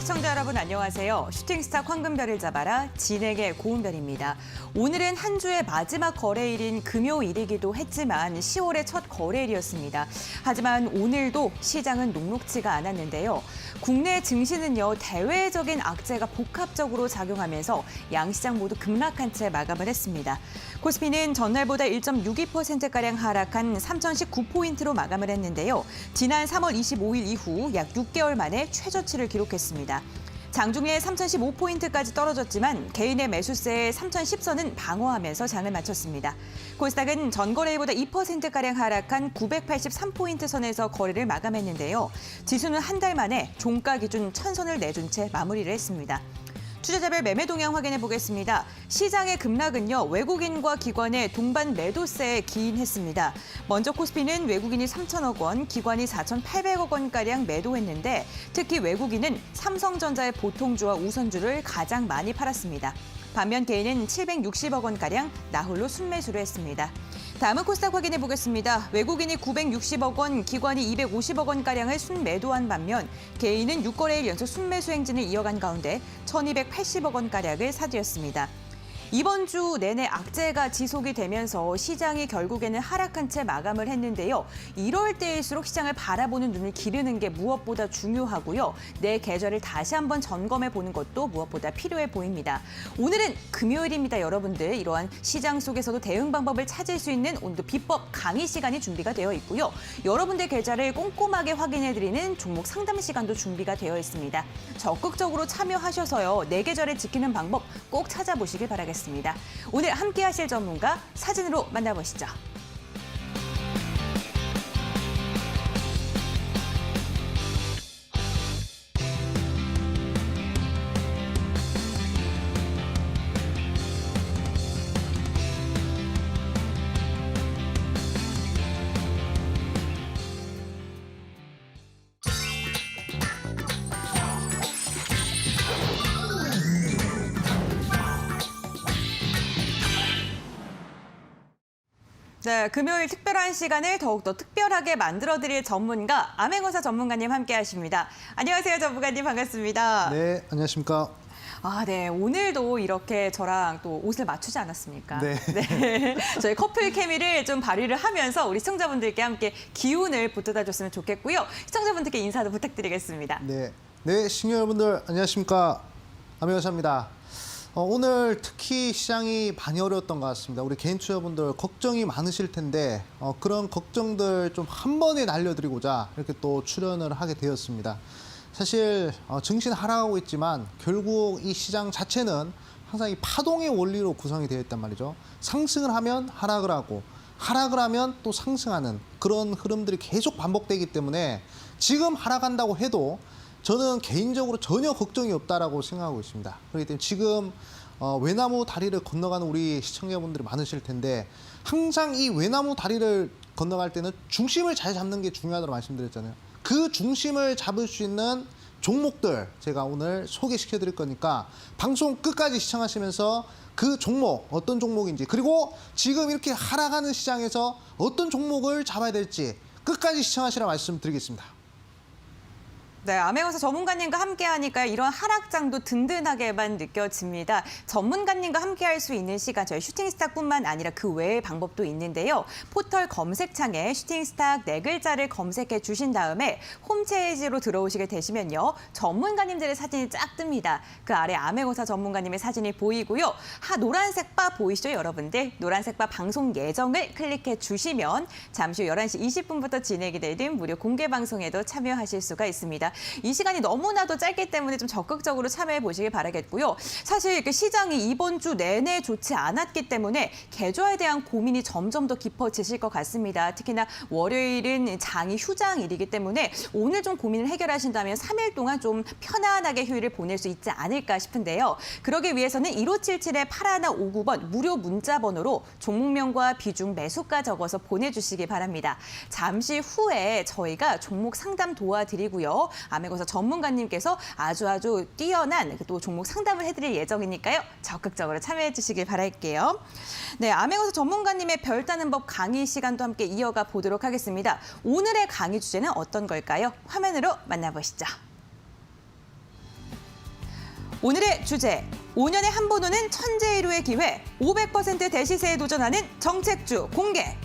시청자 여러분 안녕하세요. 슈팅스타 황금별을 잡아라 진에게 고운별입니다. 오늘은 한 주의 마지막 거래일인 금요일이기도 했지만 10월의 첫 거래일이었습니다. 하지만 오늘도 시장은 녹록지가 않았는데요. 국내 증시는요 대외적인 악재가 복합적으로 작용하면서 양시장 모두 급락한 채 마감을 했습니다. 코스피는 전날보다 1.62%가량 하락한 3,019포인트로 마감을 했는데요. 지난 3월 25일 이후 약 6개월 만에 최저치를 기록했습니다. 장중에 3,015포인트까지 떨어졌지만 개인의 매수세의 3,010선은 방어하면서 장을 마쳤습니다. 코스닥은 전거래일보다 2%가량 하락한 983포인트 선에서 거래를 마감했는데요. 지수는 한 달 만에 종가 기준 1,000선을 내준 채 마무리를 했습니다. 투자자별 매매 동향 확인해 보겠습니다. 시장의 급락은요, 외국인과 기관의 동반 매도세에 기인했습니다. 먼저 코스피는 외국인이 3천억 원, 기관이 4,800억 원가량 매도했는데 특히 외국인은 삼성전자의 보통주와 우선주를 가장 많이 팔았습니다. 반면 개인은 760억 원가량 나홀로 순매수를 했습니다. 다음은 코스닥 확인해 보겠습니다. 외국인이 960억 원, 기관이 250억 원가량을 순매도한 반면 개인은 6거래일 연속 순매수 행진을 이어간 가운데 1,280억 원가량을 사들였습니다. 이번 주 내내 악재가 지속이 되면서 시장이 결국에는 하락한 채 마감을 했는데요. 이럴 때일수록 시장을 바라보는 눈을 기르는 게 무엇보다 중요하고요. 내 계좌를 다시 한번 점검해 보는 것도 무엇보다 필요해 보입니다. 오늘은 금요일입니다, 여러분들. 이러한 시장 속에서도 대응 방법을 찾을 수 있는 오늘도 비법 강의 시간이 준비가 되어 있고요. 여러분들 계좌를 꼼꼼하게 확인해드리는 종목 상담 시간도 준비가 되어 있습니다. 적극적으로 참여하셔서요. 내 계좌를 지키는 방법 꼭 찾아보시길 바라겠습니다. 오늘 함께 하실 전문가 사진으로 만나보시죠. 네, 금요일 특별한 시간을 더욱더 특별하게 만들어드릴 전문가, 암행어사 전문가님 함께하십니다. 안녕하세요, 전문가님. 반갑습니다. 네, 안녕하십니까. 네. 오늘도 이렇게 저랑 또 옷을 맞추지 않았습니까? 네. 네. 저희 커플 케미를 좀 발휘를 하면서 우리 시청자분들께 함께 기운을 북돋아 줬으면 좋겠고요. 시청자분들께 인사도 부탁드리겠습니다. 네, 시청자 여러분들 안녕하십니까. 암행어사입니다. 오늘 특히 시장이 많이 어려웠던 것 같습니다. 우리 개인 투자분들 걱정이 많으실 텐데 그런 걱정들 좀 한 번에 날려드리고자 이렇게 또 출연을 하게 되었습니다. 사실 증시는 하락하고 있지만 결국 이 시장 자체는 항상 이 파동의 원리로 구성이 되어 있단 말이죠. 상승을 하면 하락을 하고 하락을 하면 또 상승하는 그런 흐름들이 계속 반복되기 때문에 지금 하락한다고 해도 저는 개인적으로 전혀 걱정이 없다라고 생각하고 있습니다. 그렇기 때문에 지금 외나무 다리를 건너가는 우리 시청자분들이 많으실 텐데 항상 이 외나무 다리를 건너갈 때는 중심을 잘 잡는 게 중요하다고 말씀드렸잖아요. 그 중심을 잡을 수 있는 종목들 제가 오늘 소개시켜 드릴 거니까 방송 끝까지 시청하시면서 그 종목 어떤 종목인지 그리고 지금 이렇게 하락하는 시장에서 어떤 종목을 잡아야 될지 끝까지 시청하시라 말씀드리겠습니다. 네, 암행어사 전문가님과 함께하니까 이런 하락장도 든든하게만 느껴집니다. 전문가님과 함께할 수 있는 시간, 저희 슈팅스탁뿐만 아니라 그 외의 방법도 있는데요. 포털 검색창에 슈팅스탁 4글자를 검색해 주신 다음에 홈페이지로 들어오시게 되시면요. 전문가님들의 사진이 쫙 뜹니다. 그 아래 암행어사 전문가님의 사진이 보이고요. 노란색 바 보이시죠, 여러분들? 노란색 바 방송 예정을 클릭해 주시면 잠시 후 11시 20분부터 진행이 되는 무료 공개 방송에도 참여하실 수가 있습니다. 이 시간이 너무나도 짧기 때문에 좀 적극적으로 참여해 보시길 바라겠고요. 사실 시장이 이번 주 내내 좋지 않았기 때문에 계좌에 대한 고민이 점점 더 깊어지실 것 같습니다. 특히나 월요일은 장이 휴장일이기 때문에 오늘 좀 고민을 해결하신다면 3일 동안 좀 편안하게 휴일을 보낼 수 있지 않을까 싶은데요. 그러기 위해서는 1577-8159번 무료 문자 번호로 종목명과 비중, 매수가 적어서 보내주시기 바랍니다. 잠시 후에 저희가 종목 상담 도와드리고요. 암행어사 전문가님께서 아주 뛰어난 또 종목 상담을 해드릴 예정이니까요. 적극적으로 참여해 주시길 바랄게요. 네, 암행어사 전문가님의 별 따는 법 강의 시간도 함께 이어가 보도록 하겠습니다. 오늘의 강의 주제는 어떤 걸까요? 화면으로 만나보시죠. 오늘의 주제, 5년에 한 번 오는 천재일우의 기회, 500% 대시세에 도전하는 정책주 공개.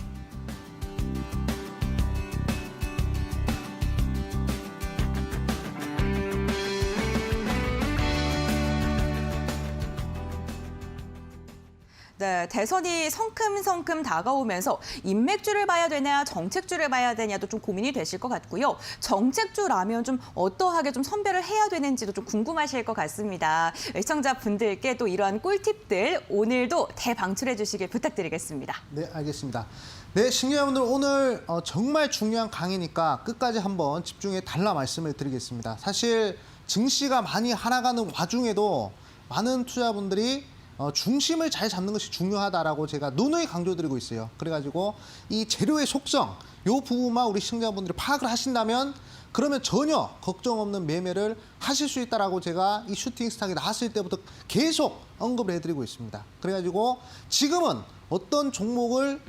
네, 대선이 성큼성큼 다가오면서 인맥주를 봐야 되냐 정책주를 봐야 되냐도 좀 고민이 되실 것 같고요. 정책주라면 좀 어떠하게 좀 선별을 해야 되는지도 좀 궁금하실 것 같습니다. 시청자분들께 또 이러한 꿀팁들 오늘도 대방출해 주시길 부탁드리겠습니다. 네, 알겠습니다. 네, 시청자분들 오늘 정말 중요한 강의니까 끝까지 한번 집중해 달라 말씀을 드리겠습니다. 사실 증시가 많이 하락하는 와중에도 많은 투자분들이 중심을 잘 잡는 것이 중요하다라고 제가 누누이 강조드리고 있어요. 그래가지고 이 재료의 속성, 이 부분만 우리 시청자분들이 파악을 하신다면 그러면 전혀 걱정 없는 매매를 하실 수 있다라고 제가 이 슈팅 스탁이 나왔을 때부터 계속 언급을 해드리고 있습니다. 그래가지고 지금은 어떤 종목을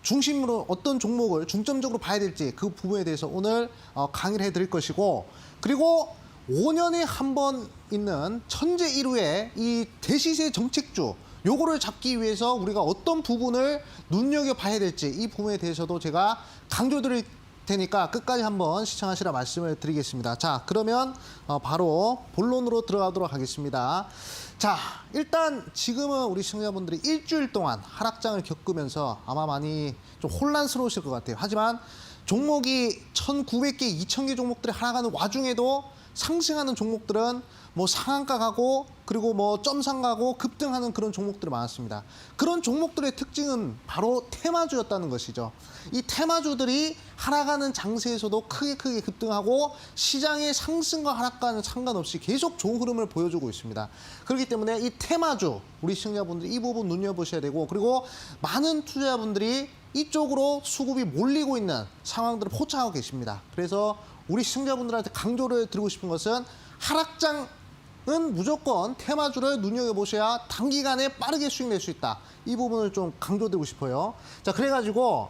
중심으로 어떤 종목을 중점적으로 봐야 될지 그 부분에 대해서 오늘 강의를 해드릴 것이고, 그리고 5년에 한 번 있는 천재일우의 이 대시세 정책주, 요거를 잡기 위해서 우리가 어떤 부분을 눈여겨봐야 될지 이 부분에 대해서도 제가 강조드릴 테니까 끝까지 한번 시청하시라 말씀을 드리겠습니다. 자, 그러면 바로 본론으로 들어가도록 하겠습니다. 자, 일단 지금은 우리 시청자분들이 일주일 동안 하락장을 겪으면서 아마 많이 좀 혼란스러우실 것 같아요. 하지만 종목이 1,900개, 2,000개 종목들이 하락하는 와중에도 상승하는 종목들은 뭐 상한가 가고 그리고 뭐 점상 가고 급등하는 그런 종목들이 많았습니다. 그런 종목들의 특징은 바로 테마주였다는 것이죠. 이 테마주들이 하락하는 장세에서도 크게 급등하고 시장의 상승과 하락과는 상관없이 계속 좋은 흐름을 보여주고 있습니다. 그렇기 때문에 이 테마주, 우리 시청자분들이 이 부분 눈여보셔야 되고, 그리고 많은 투자자분들이 이쪽으로 수급이 몰리고 있는 상황들을 포착하고 계십니다. 그래서 우리 시청자분들한테 강조를 드리고 싶은 것은 하락장은 무조건 테마주를 눈여겨보셔야 단기간에 빠르게 수익 낼 수 있다. 이 부분을 좀 강조드리고 싶어요. 자, 그래가지고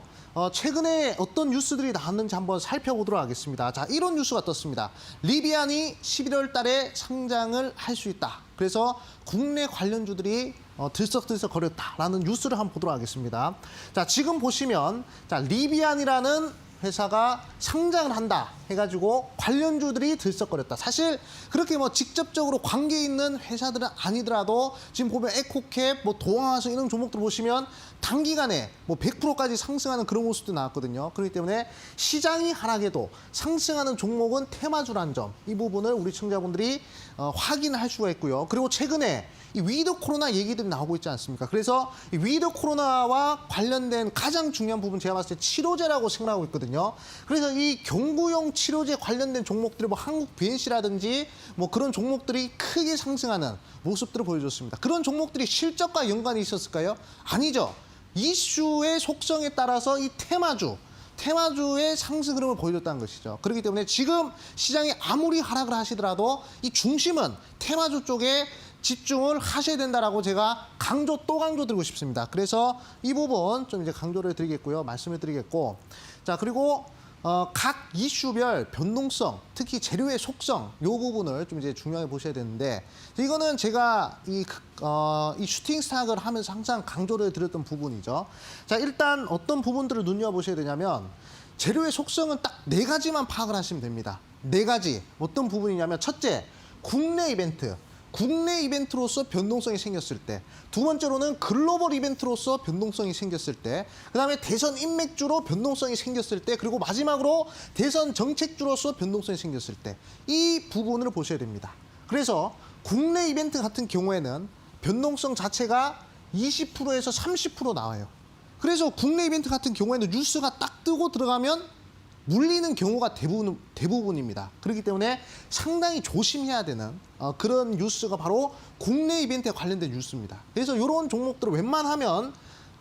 최근에 어떤 뉴스들이 나왔는지 한번 살펴보도록 하겠습니다. 자, 이런 뉴스가 떴습니다. 리비안이 11월 달에 상장을 할 수 있다. 그래서 국내 관련주들이 들썩들썩 거렸다라는 뉴스를 한번 보도록 하겠습니다. 자, 지금 보시면 자, 리비안이라는 회사가 상장을 한다 해가지고 관련주들이 들썩거렸다. 사실 그렇게 뭐 직접적으로 관계 있는 회사들은 아니더라도 지금 보면 에코캡, 뭐 동아화성 이런 종목들 보시면 단기간에 뭐 100%까지 상승하는 그런 모습도 나왔거든요. 그렇기 때문에 시장이 하락해도 상승하는 종목은 테마주라는 점, 이 부분을 우리 시청자분들이 확인을 할 수가 있고요. 그리고 최근에 이 위드 코로나 얘기들이 나오고 있지 않습니까? 그래서 이 위드 코로나와 관련된 가장 중요한 부분 제가 봤을 때 치료제라고 생각하고 있거든요. 그래서 이 경구용 치료제 관련된 종목들이 뭐 한국 BNC라든지 뭐 그런 종목들이 크게 상승하는 모습들을 보여줬습니다. 그런 종목들이 실적과 연관이 있었을까요? 아니죠. 이슈의 속성에 따라서 이 테마주의 상승 흐름을 보여줬다는 것이죠. 그렇기 때문에 지금 시장이 아무리 하락을 하시더라도 이 중심은 테마주 쪽에 집중을 하셔야 된다라고 제가 강조드리고 싶습니다. 그래서 이 부분 좀 이제 강조를 드리겠고요. 말씀을 드리겠고. 자, 그리고 각 이슈별 변동성, 특히 재료의 속성, 이 부분을 좀 이제 중요하게 보셔야 되는데, 이거는 제가 이 슈팅 스탁을 하면서 항상 강조를 드렸던 부분이죠. 자, 일단 어떤 부분들을 눈여보셔야 되냐면, 재료의 속성은 딱 4가지만 파악을 하시면 됩니다. 4가지. 어떤 부분이냐면, 첫째, 국내 이벤트로서 변동성이 생겼을 때, 두 번째로는 글로벌 이벤트로서 변동성이 생겼을 때, 그 다음에 대선 인맥주로 변동성이 생겼을 때, 그리고 마지막으로 대선 정책주로서 변동성이 생겼을 때, 이 부분을 보셔야 됩니다. 그래서 국내 이벤트 같은 경우에는 변동성 자체가 20%에서 30% 나와요. 그래서 국내 이벤트 같은 경우에는 뉴스가 딱 뜨고 들어가면 물리는 경우가 대부분입니다. 그렇기 때문에 상당히 조심해야 되는 그런 뉴스가 바로 국내 이벤트에 관련된 뉴스입니다. 그래서 이런 종목들을 웬만하면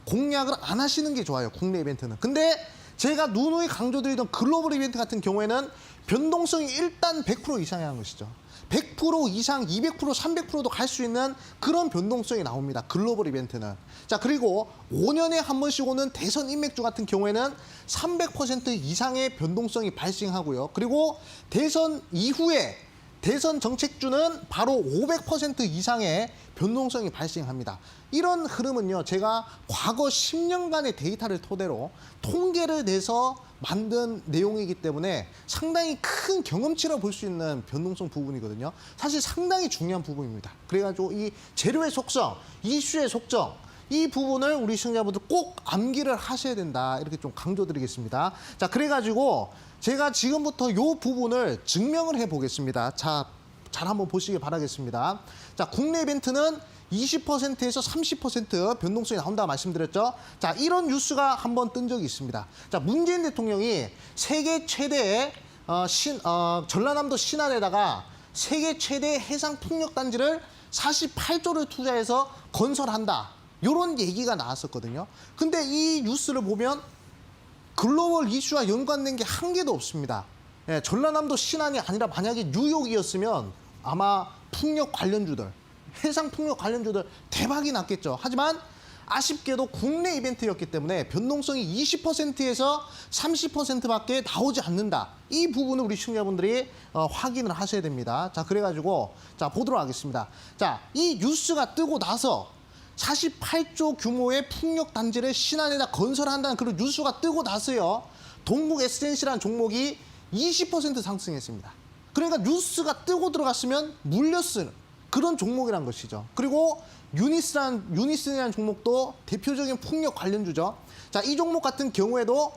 공략을 안 하시는 게 좋아요. 국내 이벤트는. 근데 제가 누누이 강조드리던 글로벌 이벤트 같은 경우에는 변동성이 일단 100% 이상이 하는 것이죠. 100% 이상, 200%, 300%도 갈 수 있는 그런 변동성이 나옵니다. 글로벌 이벤트는. 자, 그리고 5년에 한 번씩 오는 대선 인맥주 같은 경우에는 300% 이상의 변동성이 발생하고요. 그리고 대선 이후에 대선 정책주는 바로 500% 이상의 변동성이 발생합니다. 이런 흐름은요, 제가 과거 10년간의 데이터를 토대로 통계를 내서 만든 내용이기 때문에 상당히 큰 경험치라 볼 수 있는 변동성 부분이거든요. 사실 상당히 중요한 부분입니다. 그래가지고 이 재료의 속성, 이슈의 속성, 이 부분을 우리 시청자분들 꼭 암기를 하셔야 된다. 이렇게 좀 강조드리겠습니다. 자, 그래가지고 제가 지금부터 이 부분을 증명을 해보겠습니다. 자, 잘 한번 보시기 바라겠습니다. 자, 국내 이벤트는 20%에서 30% 변동성이 나온다 말씀드렸죠. 자, 이런 뉴스가 한번 뜬 적이 있습니다. 자, 문재인 대통령이 세계 최대의 전라남도 신안에다가 세계 최대의 해상 풍력 단지를 48조를 투자해서 건설한다. 이런 얘기가 나왔었거든요. 근데 이 뉴스를 보면 글로벌 이슈와 연관된 게 한 개도 없습니다. 예, 전라남도 신안이 아니라 만약에 뉴욕이었으면 아마 풍력 관련주들, 해상 풍력 관련주들 대박이 났겠죠. 하지만 아쉽게도 국내 이벤트였기 때문에 변동성이 20%에서 30%밖에 나오지 않는다. 이 부분을 우리 시청자분들이 확인을 하셔야 됩니다. 자, 그래가지고 자, 보도록 하겠습니다. 자, 이 뉴스가 뜨고 나서 48조 규모의 풍력 단지를 신안에다 건설한다는 그런 뉴스가 뜨고 나서요, 동국 에센시라는 종목이 20% 상승했습니다. 그러니까 뉴스가 뜨고 들어갔으면 물려쓰는 그런 종목이란 것이죠. 그리고 유니슨이라는 종목도 대표적인 풍력 관련주죠. 자, 이 종목 같은 경우에도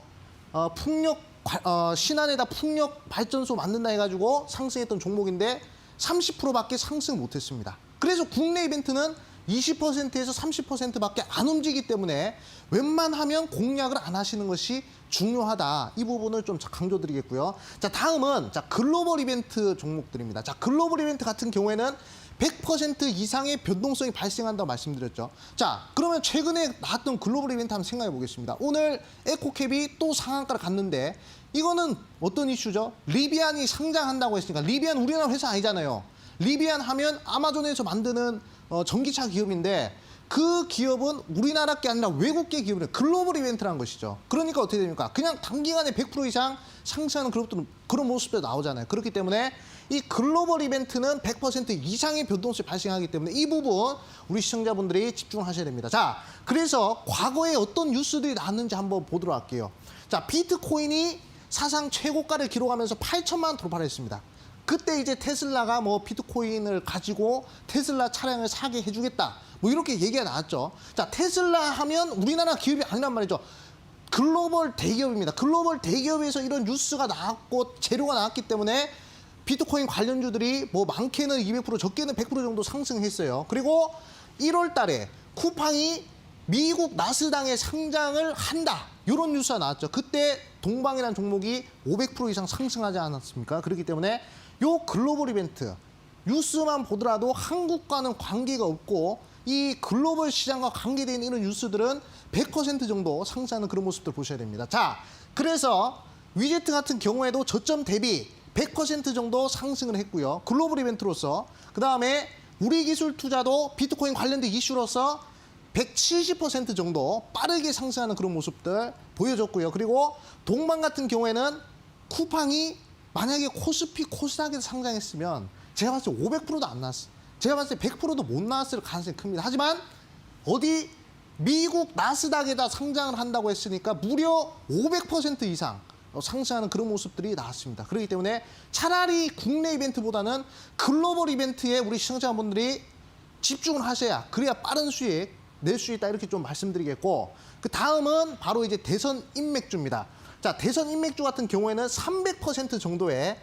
신안에다 풍력 발전소 만든다 해가지고 상승했던 종목인데 30%밖에 상승 못했습니다. 그래서 국내 이벤트는 20%에서 30%밖에 안 움직이기 때문에 웬만하면 공략을 안 하시는 것이 중요하다. 이 부분을 좀 강조드리겠고요. 자, 다음은 자, 글로벌 이벤트 종목들입니다. 자, 글로벌 이벤트 같은 경우에는 100% 이상의 변동성이 발생한다고 말씀드렸죠. 자, 그러면 최근에 나왔던 글로벌 이벤트 한번 생각해 보겠습니다. 오늘 에코캡이 또 상한가를 갔는데 이거는 어떤 이슈죠? 리비안이 상장한다고 했으니까, 리비안 우리나라 회사 아니잖아요. 리비안 하면 아마존에서 만드는 전기차 기업인데 그 기업은 우리나라 게 아니라 외국계 기업이에요. 글로벌 이벤트라는 것이죠. 그러니까 어떻게 됩니까? 그냥 단기간에 100% 이상 상승하는 그런 모습도 나오잖아요. 그렇기 때문에 이 글로벌 이벤트는 100% 이상의 변동성이 발생하기 때문에 이 부분 우리 시청자분들이 집중하셔야 됩니다. 자, 그래서 과거에 어떤 뉴스들이 나왔는지 한번 보도록 할게요. 자, 비트코인이 사상 최고가를 기록하면서 8천만 원 돌파를 했습니다. 그때 이제 테슬라가 뭐 비트코인을 가지고 테슬라 차량을 사게 해주겠다. 뭐 이렇게 얘기가 나왔죠. 자, 테슬라 하면 우리나라 기업이 아니란 말이죠. 글로벌 대기업입니다. 글로벌 대기업에서 이런 뉴스가 나왔고 재료가 나왔기 때문에 비트코인 관련주들이 뭐 많게는 200% 적게는 100% 정도 상승했어요. 그리고 1월 달에 쿠팡이 미국 나스닥에 상장을 한다. 이런 뉴스가 나왔죠. 그때 동방이라는 종목이 500% 이상 상승하지 않았습니까? 그렇기 때문에 요 글로벌 이벤트 뉴스만 보더라도 한국과는 관계가 없고 이 글로벌 시장과 관계되어 있는 이런 뉴스들은 100% 정도 상승하는 그런 모습들 보셔야 됩니다. 자, 그래서 위제트 같은 경우에도 저점 대비 100% 정도 상승을 했고요. 글로벌 이벤트로서. 그다음에 우리기술투자도 비트코인 관련된 이슈로서 170% 정도 빠르게 상승하는 그런 모습들 보여줬고요. 그리고 동방 같은 경우에는 쿠팡이 만약에 코스피, 코스닥에서 상장했으면 제가 봤을 때 500%도 안 나왔어요. 제가 봤을 때 100%도 못 나왔을 가능성이 큽니다. 하지만 어디 미국 나스닥에다 상장을 한다고 했으니까 무려 500% 이상 상승하는 그런 모습들이 나왔습니다. 그렇기 때문에 차라리 국내 이벤트보다는 글로벌 이벤트에 우리 시청자분들이 집중을 하셔야 그래야 빠른 수익 낼 수 있다 이렇게 좀 말씀드리겠고, 그 다음은 바로 이제 대선 인맥주입니다. 자, 대선 인맥주 같은 경우에는 300% 정도의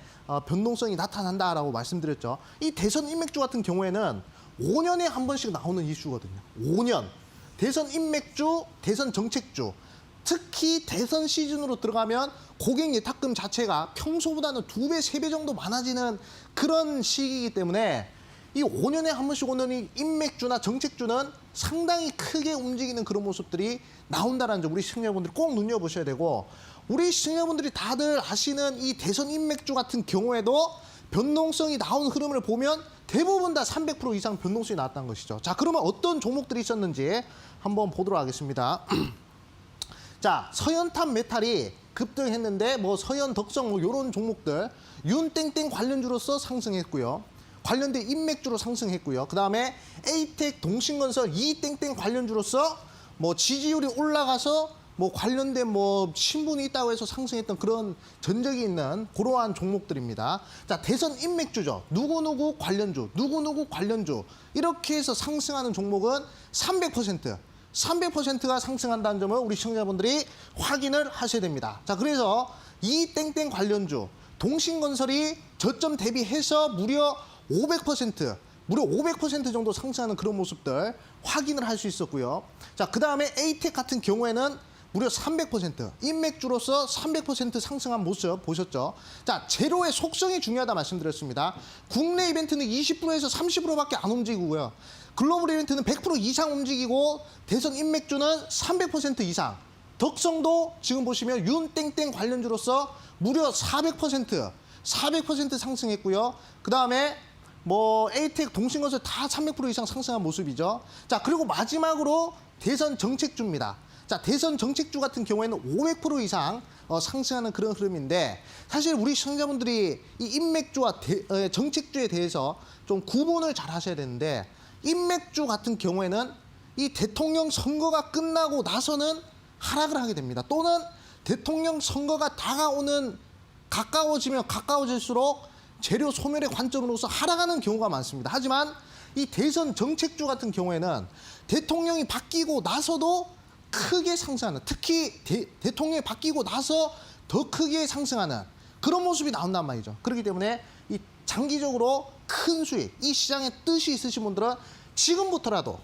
변동성이 나타난다라고 말씀드렸죠. 이 대선 인맥주 같은 경우에는 5년에 한 번씩 나오는 이슈거든요. 5년. 대선 인맥주, 대선 정책주. 특히 대선 시즌으로 들어가면 고객 예탁금 자체가 평소보다는 2배, 3배 정도 많아지는 그런 시기이기 때문에 이 5년에 한 번씩 오는 이 인맥주나 정책주는 상당히 크게 움직이는 그런 모습들이 나온다는 점 우리 시청자분들이 꼭 눈여보셔야 되고, 우리 시청자분들이 다들 아시는 이 대선 인맥주 같은 경우에도 변동성이 나온 흐름을 보면 대부분 다 300% 이상 변동성이 나왔다는 것이죠. 자, 그러면 어떤 종목들이 있었는지 한번 보도록 하겠습니다. 자, 서현탄 메탈이 급등했는데 뭐 서현, 덕성 뭐 이런 종목들 윤땡땡 관련주로서 상승했고요. 관련된 인맥주로 상승했고요. 그다음에 에이텍, 동신건설 이땡땡 관련주로서 뭐 지지율이 올라가서 뭐 관련된 뭐 신분이 있다고 해서 상승했던 그런 전적이 있는 그러한 종목들입니다. 자, 대선 인맥주죠. 누구누구 관련주, 누구누구 관련주 이렇게 해서 상승하는 종목은 300%가 상승한다는 점을 우리 시청자분들이 확인을 하셔야 됩니다. 자, 그래서 이 땡땡 관련주, 동신건설이 저점 대비해서 무려 500% 정도 상승하는 그런 모습들 확인을 할 수 있었고요. 자, 그 다음에 에이텍 같은 경우에는 무려 300%, 인맥주로서 300% 상승한 모습 보셨죠? 자, 제로의 속성이 중요하다 말씀드렸습니다. 국내 이벤트는 20%에서 30%밖에 안 움직이고요. 글로벌 이벤트는 100% 이상 움직이고 대선 인맥주는 300% 이상. 덕성도 지금 보시면 윤땡땡 관련주로서 무려 400% 상승했고요. 그 다음에 뭐 에이텍, 동신건설 다 300% 이상 상승한 모습이죠. 자, 그리고 마지막으로 대선 정책주입니다. 자, 대선 정책주 같은 경우에는 500% 이상 상승하는 그런 흐름인데 사실 우리 시청자분들이 이 인맥주와 정책주에 대해서 좀 구분을 잘 하셔야 되는데 인맥주 같은 경우에는 이 대통령 선거가 끝나고 나서는 하락을 하게 됩니다. 또는 대통령 선거가 가까워지면 가까워질수록 재료 소멸의 관점으로서 하락하는 경우가 많습니다. 하지만 이 대선 정책주 같은 경우에는 대통령이 바뀌고 나서도 크게 상승하는, 특히 대통령이 바뀌고 나서 더 크게 상승하는 그런 모습이 나온단 말이죠. 그렇기 때문에 이 장기적으로 큰 수익, 이 시장에 뜻이 있으신 분들은 지금부터라도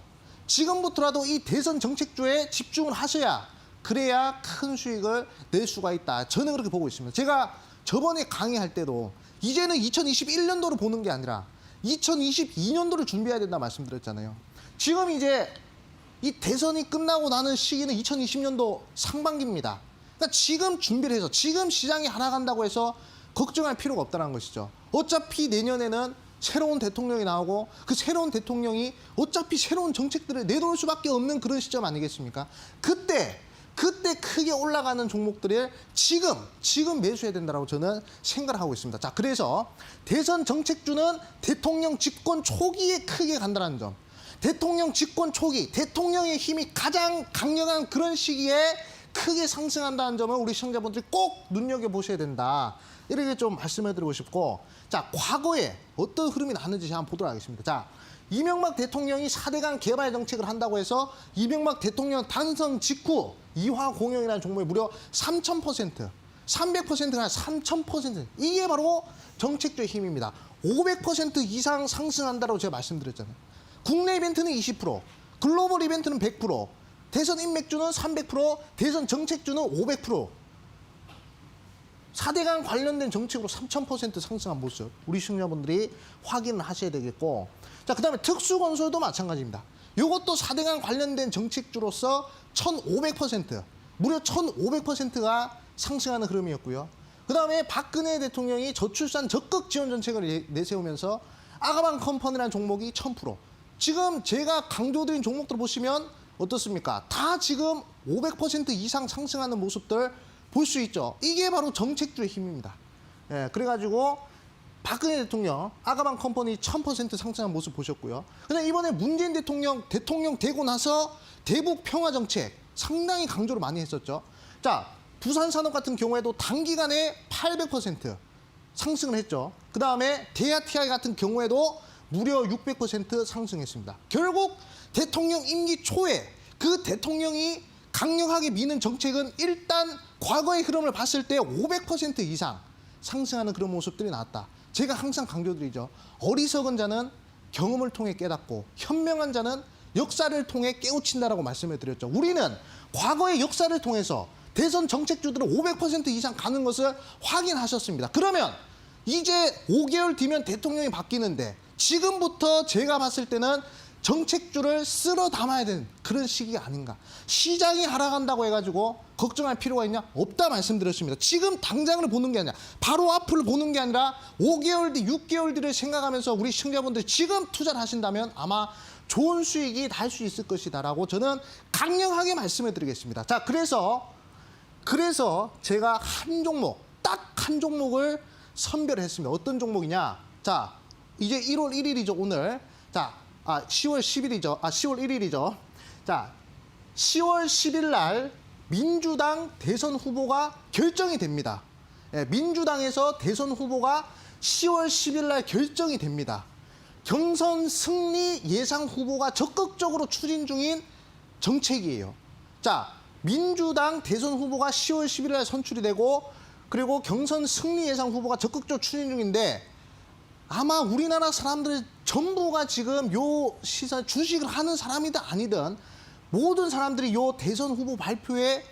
이 대선 정책주에 집중을 하셔야 그래야 큰 수익을 낼 수가 있다. 저는 그렇게 보고 있습니다. 제가 저번에 강의할 때도 이제는 2021년도를 보는 게 아니라 2022년도를 준비해야 된다 말씀드렸잖아요. 지금 이제 이 대선이 끝나고 나는 시기는 2020년도 상반기입니다. 그러니까 지금 준비를 해서 지금 시장이 하락한다고 해서 걱정할 필요가 없다는 것이죠. 어차피 내년에는 새로운 대통령이 나오고 그 새로운 대통령이 어차피 새로운 정책들을 내놓을 수밖에 없는 그런 시점 아니겠습니까? 그때 크게 올라가는 종목들을 지금 매수해야 된다고 저는 생각을 하고 있습니다. 자, 그래서 대선 정책주는 대통령 집권 초기에 크게 간다는 점. 대통령 집권 초기, 대통령의 힘이 가장 강력한 그런 시기에 크게 상승한다는 점을 우리 시청자분들이 꼭 눈여겨보셔야 된다. 이렇게 좀 말씀을 드리고 싶고, 자, 과거에 어떤 흐름이 나왔는지 한번 보도록 하겠습니다. 자, 이명박 대통령이 4대강 개발 정책을 한다고 해서 이명박 대통령 당선 직후 이화공영이라는 종목이 무려 3,000%, 300%가 아니라 3,000%. 이게 바로 정책주의 힘입니다. 500% 이상 상승한다고 제가 말씀드렸잖아요. 국내 이벤트는 20%, 글로벌 이벤트는 100%, 대선 인맥주는 300%, 대선 정책주는 500%. 4대강 관련된 정책으로 3,000% 상승한 모습 우리 시청자분들이 확인을 하셔야 되겠고, 자, 그다음에 특수건설도 마찬가지입니다. 이것도 4대강 관련된 정책주로서 1,500%, 무려 1,500%가 상승하는 흐름이었고요. 그다음에 박근혜 대통령이 저출산 적극 지원 정책을 내세우면서 아가방 컴퍼니라는 종목이 1,000%. 지금 제가 강조드린 종목들 보시면 어떻습니까? 다 지금 500% 이상 상승하는 모습들 볼 수 있죠. 이게 바로 정책주의 힘입니다. 예, 그래가지고 박근혜 대통령 아가방 컴퍼니 1,000% 상승한 모습 보셨고요. 근데 이번에 문재인 대통령 되고 나서 대북 평화 정책 상당히 강조를 많이 했었죠. 자, 부산산업 같은 경우에도 단기간에 800% 상승을 했죠. 그 다음에 대아TI 같은 경우에도 무려 600% 상승했습니다. 결국 대통령 임기 초에 그 대통령이 강력하게 미는 정책은 일단 과거의 흐름을 봤을 때 500% 이상 상승하는 그런 모습들이 나왔다. 제가 항상 강조드리죠. 어리석은 자는 경험을 통해 깨닫고 현명한 자는 역사를 통해 깨우친다라고 말씀을 드렸죠. 우리는 과거의 역사를 통해서 대선 정책주들은 500% 이상 가는 것을 확인하셨습니다. 그러면 이제 5개월 뒤면 대통령이 바뀌는데 지금부터 제가 봤을 때는 정책주를 쓸어 담아야 되는 그런 시기가 아닌가. 시장이 하락한다고 해가지고 걱정할 필요가 있냐? 없다 말씀드렸습니다. 지금 당장을 보는 게 아니라 바로 앞을 보는 게 아니라 5개월 뒤, 6개월 뒤를 생각하면서 우리 시청자분들이 지금 투자를 하신다면 아마 좋은 수익이 날 수 있을 것이다라고 저는 강력하게 말씀을 드리겠습니다. 자, 그래서 그래서 제가 한 종목, 딱 한 종목을 선별했습니다. 어떤 종목이냐? 자, 이제 1월 1일이죠, 오늘. 자, 10월 10일이죠. 10월 1일이죠. 자, 10월 10일 날 민주당 대선 후보가 결정이 됩니다. 예, 민주당에서 대선 후보가 10월 10일 날 결정이 됩니다. 경선 승리 예상 후보가 적극적으로 추진 중인 정책이에요. 자, 민주당 대선 후보가 10월 10일 날 선출이 되고 그리고 경선 승리 예상 후보가 적극적으로 추진 중인데 아마 우리나라 사람들 전부가 지금 요 시사 주식을 하는 사람이든 아니든 모든 사람들이 요 대선 후보 발표에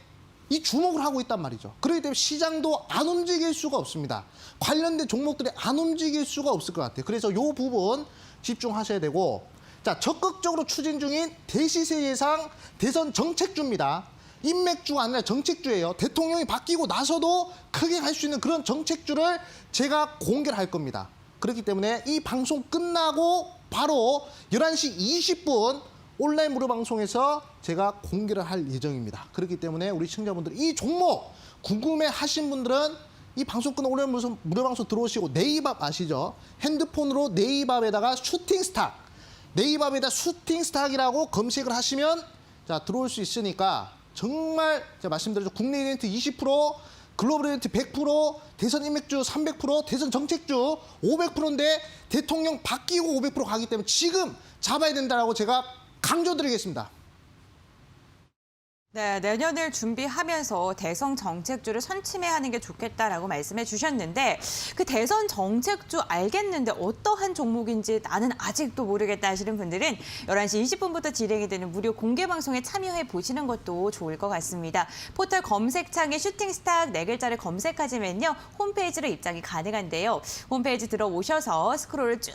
이 주목을 하고 있단 말이죠. 그렇기 때문에 시장도 안 움직일 수가 없습니다. 관련된 종목들이 안 움직일 수가 없을 것 같아요. 그래서 요 부분 집중하셔야 되고, 자, 적극적으로 추진 중인 대시세 예상 대선 정책주입니다. 인맥주가 아니라 정책주예요. 대통령이 바뀌고 나서도 크게 갈 수 있는 그런 정책주를 제가 공개를 할 겁니다. 그렇기 때문에 이 방송 끝나고 바로 11시 20분 온라인 무료 방송에서 제가 공개를 할 예정입니다. 그렇기 때문에 우리 시청자분들 이 종목 궁금해 하신 분들은 이 방송 끝나고 온라인 무료 방송 들어오시고 네이버 아시죠? 핸드폰으로 네이버에다가 슈팅스탁, 네이버에다 슈팅스탁이라고 검색을 하시면 자 들어올 수 있으니까 정말 제가 말씀드렸죠. 국내 이벤트 20%, 글로벌 이벤트 100%, 대선 인맥주 300%, 대선 정책주 500%인데 대통령 바뀌고 500% 가기 때문에 지금 잡아야 된다라고 제가 강조드리겠습니다. 네, 내년을 준비하면서 대선 정책주를 선침해하는 게 좋겠다라고 말씀해 주셨는데 그 대선 정책주 알겠는데 어떠한 종목인지 나는 아직도 모르겠다 하시는 분들은 11시 20분부터 진행이 되는 무료 공개 방송에 참여해 보시는 것도 좋을 것 같습니다. 포털 검색창에 슈팅스탁 4글자를 검색하시면요. 홈페이지로 입장이 가능한데요. 홈페이지 들어오셔서 스크롤을 쭉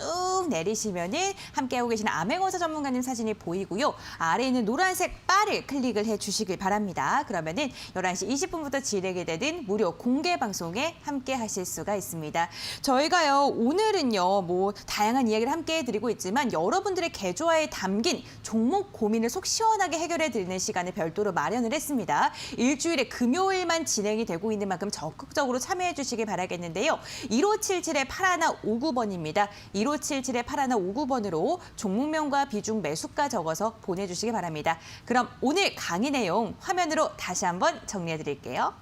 내리시면은 함께하고 계시는 암행어사 전문가님 사진이 보이고요. 아래에 있는 노란색 바를 클릭을 해주시기 바랍니다. 그러면은 11시 20분부터 진행이 되는 무료 공개 방송에 함께 하실 수가 있습니다. 저희가요, 오늘은요, 뭐, 다양한 이야기를 함께 해드리고 있지만 여러분들의 계좌에 담긴 종목 고민을 속 시원하게 해결해 드리는 시간을 별도로 마련을 했습니다. 일주일에 금요일만 진행이 되고 있는 만큼 적극적으로 참여해 주시기 바라겠는데요. 1577-8159번입니다. 1577-8159번으로 종목명과 비중 매수가 적어서 보내주시기 바랍니다. 그럼 오늘 강의 내용 화면으로 다시 한번 정리해 드릴게요.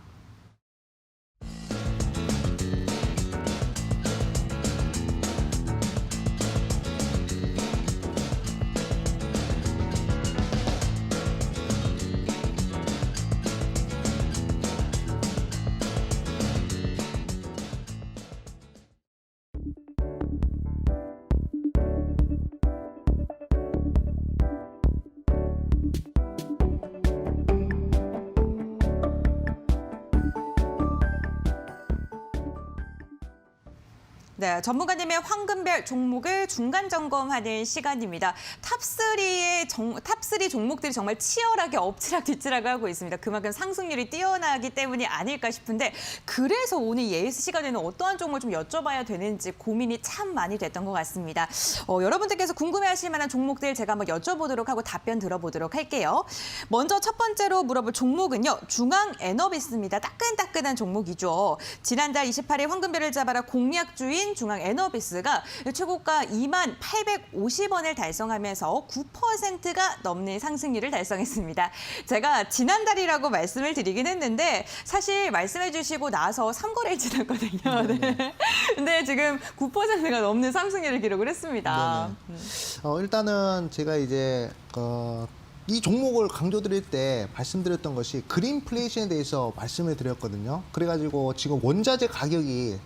네, 전문가님의 황금별 종목을 중간 점검하는 시간입니다. 탑3 종목들이 정말 치열하게 엎치락뒤치락 하고 있습니다. 그만큼 상승률이 뛰어나기 때문이 아닐까 싶은데 그래서 오늘 예스 시간에는 어떠한 종목을 좀 여쭤봐야 되는지 고민이 참 많이 됐던 것 같습니다. 여러분들께서 궁금해하실 만한 종목들 제가 한번 여쭤보도록 하고 답변 들어보도록 할게요. 먼저 첫 번째로 물어볼 종목은요. 중앙에너비스입니다. 따끈따끈한 종목이죠. 지난달 28일 황금별을 잡아라 공략주인 중앙에너비스가 최고가 2850원을 달성하면서 9%가 넘는 상승률을 달성했습니다. 제가 지난달이라고 말씀을 드리긴 했는데 사실 말씀해 주시고 나서 3거래일 지났거든요. 네. 근데 지금 9%가 넘는 상승률을 기록을 했습니다. 일단은 제가 이제 이 종목을 강조드릴 때 말씀드렸던 것이 그린플레이션에 대해서 말씀을 드렸거든요. 그래가지고 지금 원자재 가격이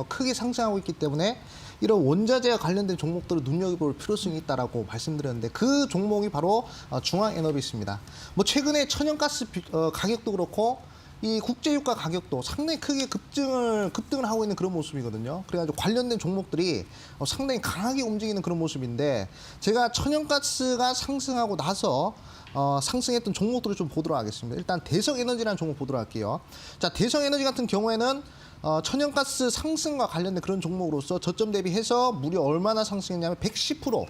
크게 상승하고 있기 때문에 이런 원자재와 관련된 종목들을 눈여겨볼 필요성이 있다라고 말씀드렸는데 그 종목이 바로 중앙에너비스입니다. 뭐 최근에 천연가스 가격도 그렇고 이 국제유가 가격도 상당히 크게 급등을 하고 있는 그런 모습이거든요. 그래가지고 관련된 종목들이 상당히 강하게 움직이는 그런 모습인데 제가 천연가스가 상승하고 나서 상승했던 종목들을 좀 보도록 하겠습니다. 일단 대성에너지라는 종목 보도록 할게요. 자, 대성에너지 같은 경우에는 천연가스 상승과 관련된 그런 종목으로서 저점 대비해서 무려 얼마나 상승했냐면 110%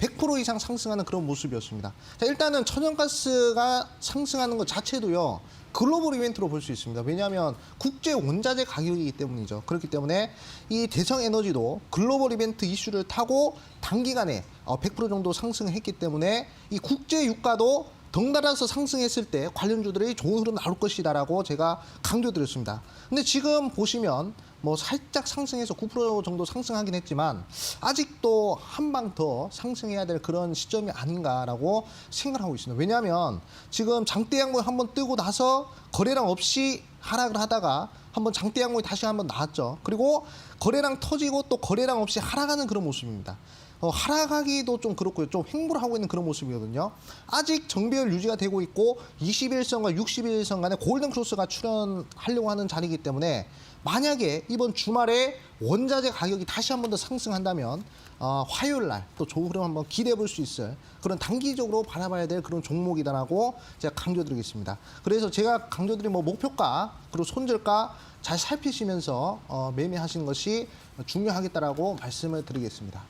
100% 이상 상승하는 그런 모습이었습니다. 자, 일단은 천연가스가 상승하는 것 자체도요. 글로벌 이벤트로 볼 수 있습니다. 왜냐하면 국제 원자재 가격이기 때문이죠. 그렇기 때문에 이 대성에너지도 글로벌 이벤트 이슈를 타고 단기간에 100% 정도 상승했기 때문에 이 국제 유가도 덩달아서 상승했을 때 관련주들이 좋은 흐름 나올 것이다라고 제가 강조드렸습니다. 근데 지금 보시면 뭐 살짝 상승해서 9% 정도 상승하긴 했지만 아직도 한 방 더 상승해야 될 그런 시점이 아닌가라고 생각하고 있습니다. 왜냐하면 지금 장대 양봉이 한번 뜨고 나서 거래량 없이 하락을 하다가 한번 장대 양봉이 다시 한번 나왔죠. 그리고 거래량 터지고 또 거래량 없이 하락하는 그런 모습입니다. 하락하기도 좀 그렇고요. 좀 횡보를 하고 있는 그런 모습이거든요. 아직 정배열 유지가 되고 있고 21선과 61선 간에 골든 크로스가 출현하려고 하는 자리이기 때문에 만약에 이번 주말에 원자재 가격이 다시 한 번 더 상승한다면 화요일 날 또 좋은 흐름 한번 기대해 볼 수 있을 그런 단기적으로 바라봐야 될 그런 종목이다라고 제가 강조드리겠습니다. 그래서 제가 강조드린 뭐 목표가 그리고 손절가 잘 살피시면서 매매하시는 것이 중요하겠다라고 말씀을 드리겠습니다.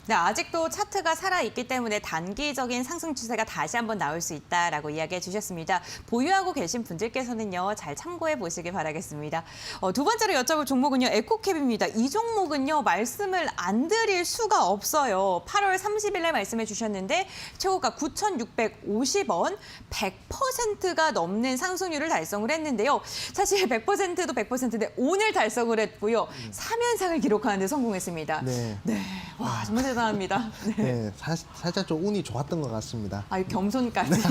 네, 아직도 차트가 살아있기 때문에 단기적인 상승 추세가 다시 한번 나올 수 있다라고 이야기해 주셨습니다. 보유하고 계신 분들께서는요, 잘 참고해 보시기 바라겠습니다. 두 번째로 여쭤볼 종목은요, 에코캡입니다. 이 종목은요, 말씀을 안 드릴 수가 없어요. 8월 30일 날 말씀해 주셨는데 최고가 9,650원, 100%가 넘는 상승률을 달성을 했는데요. 사실 100%도 100%인데 오늘 달성을 했고요. 3연상을 기록하는 데 성공했습니다. 네. 네, 와 정말 대단합니다. 네. 네, 살짝 좀 운이 좋았던 것 같습니다. 아, 겸손까지.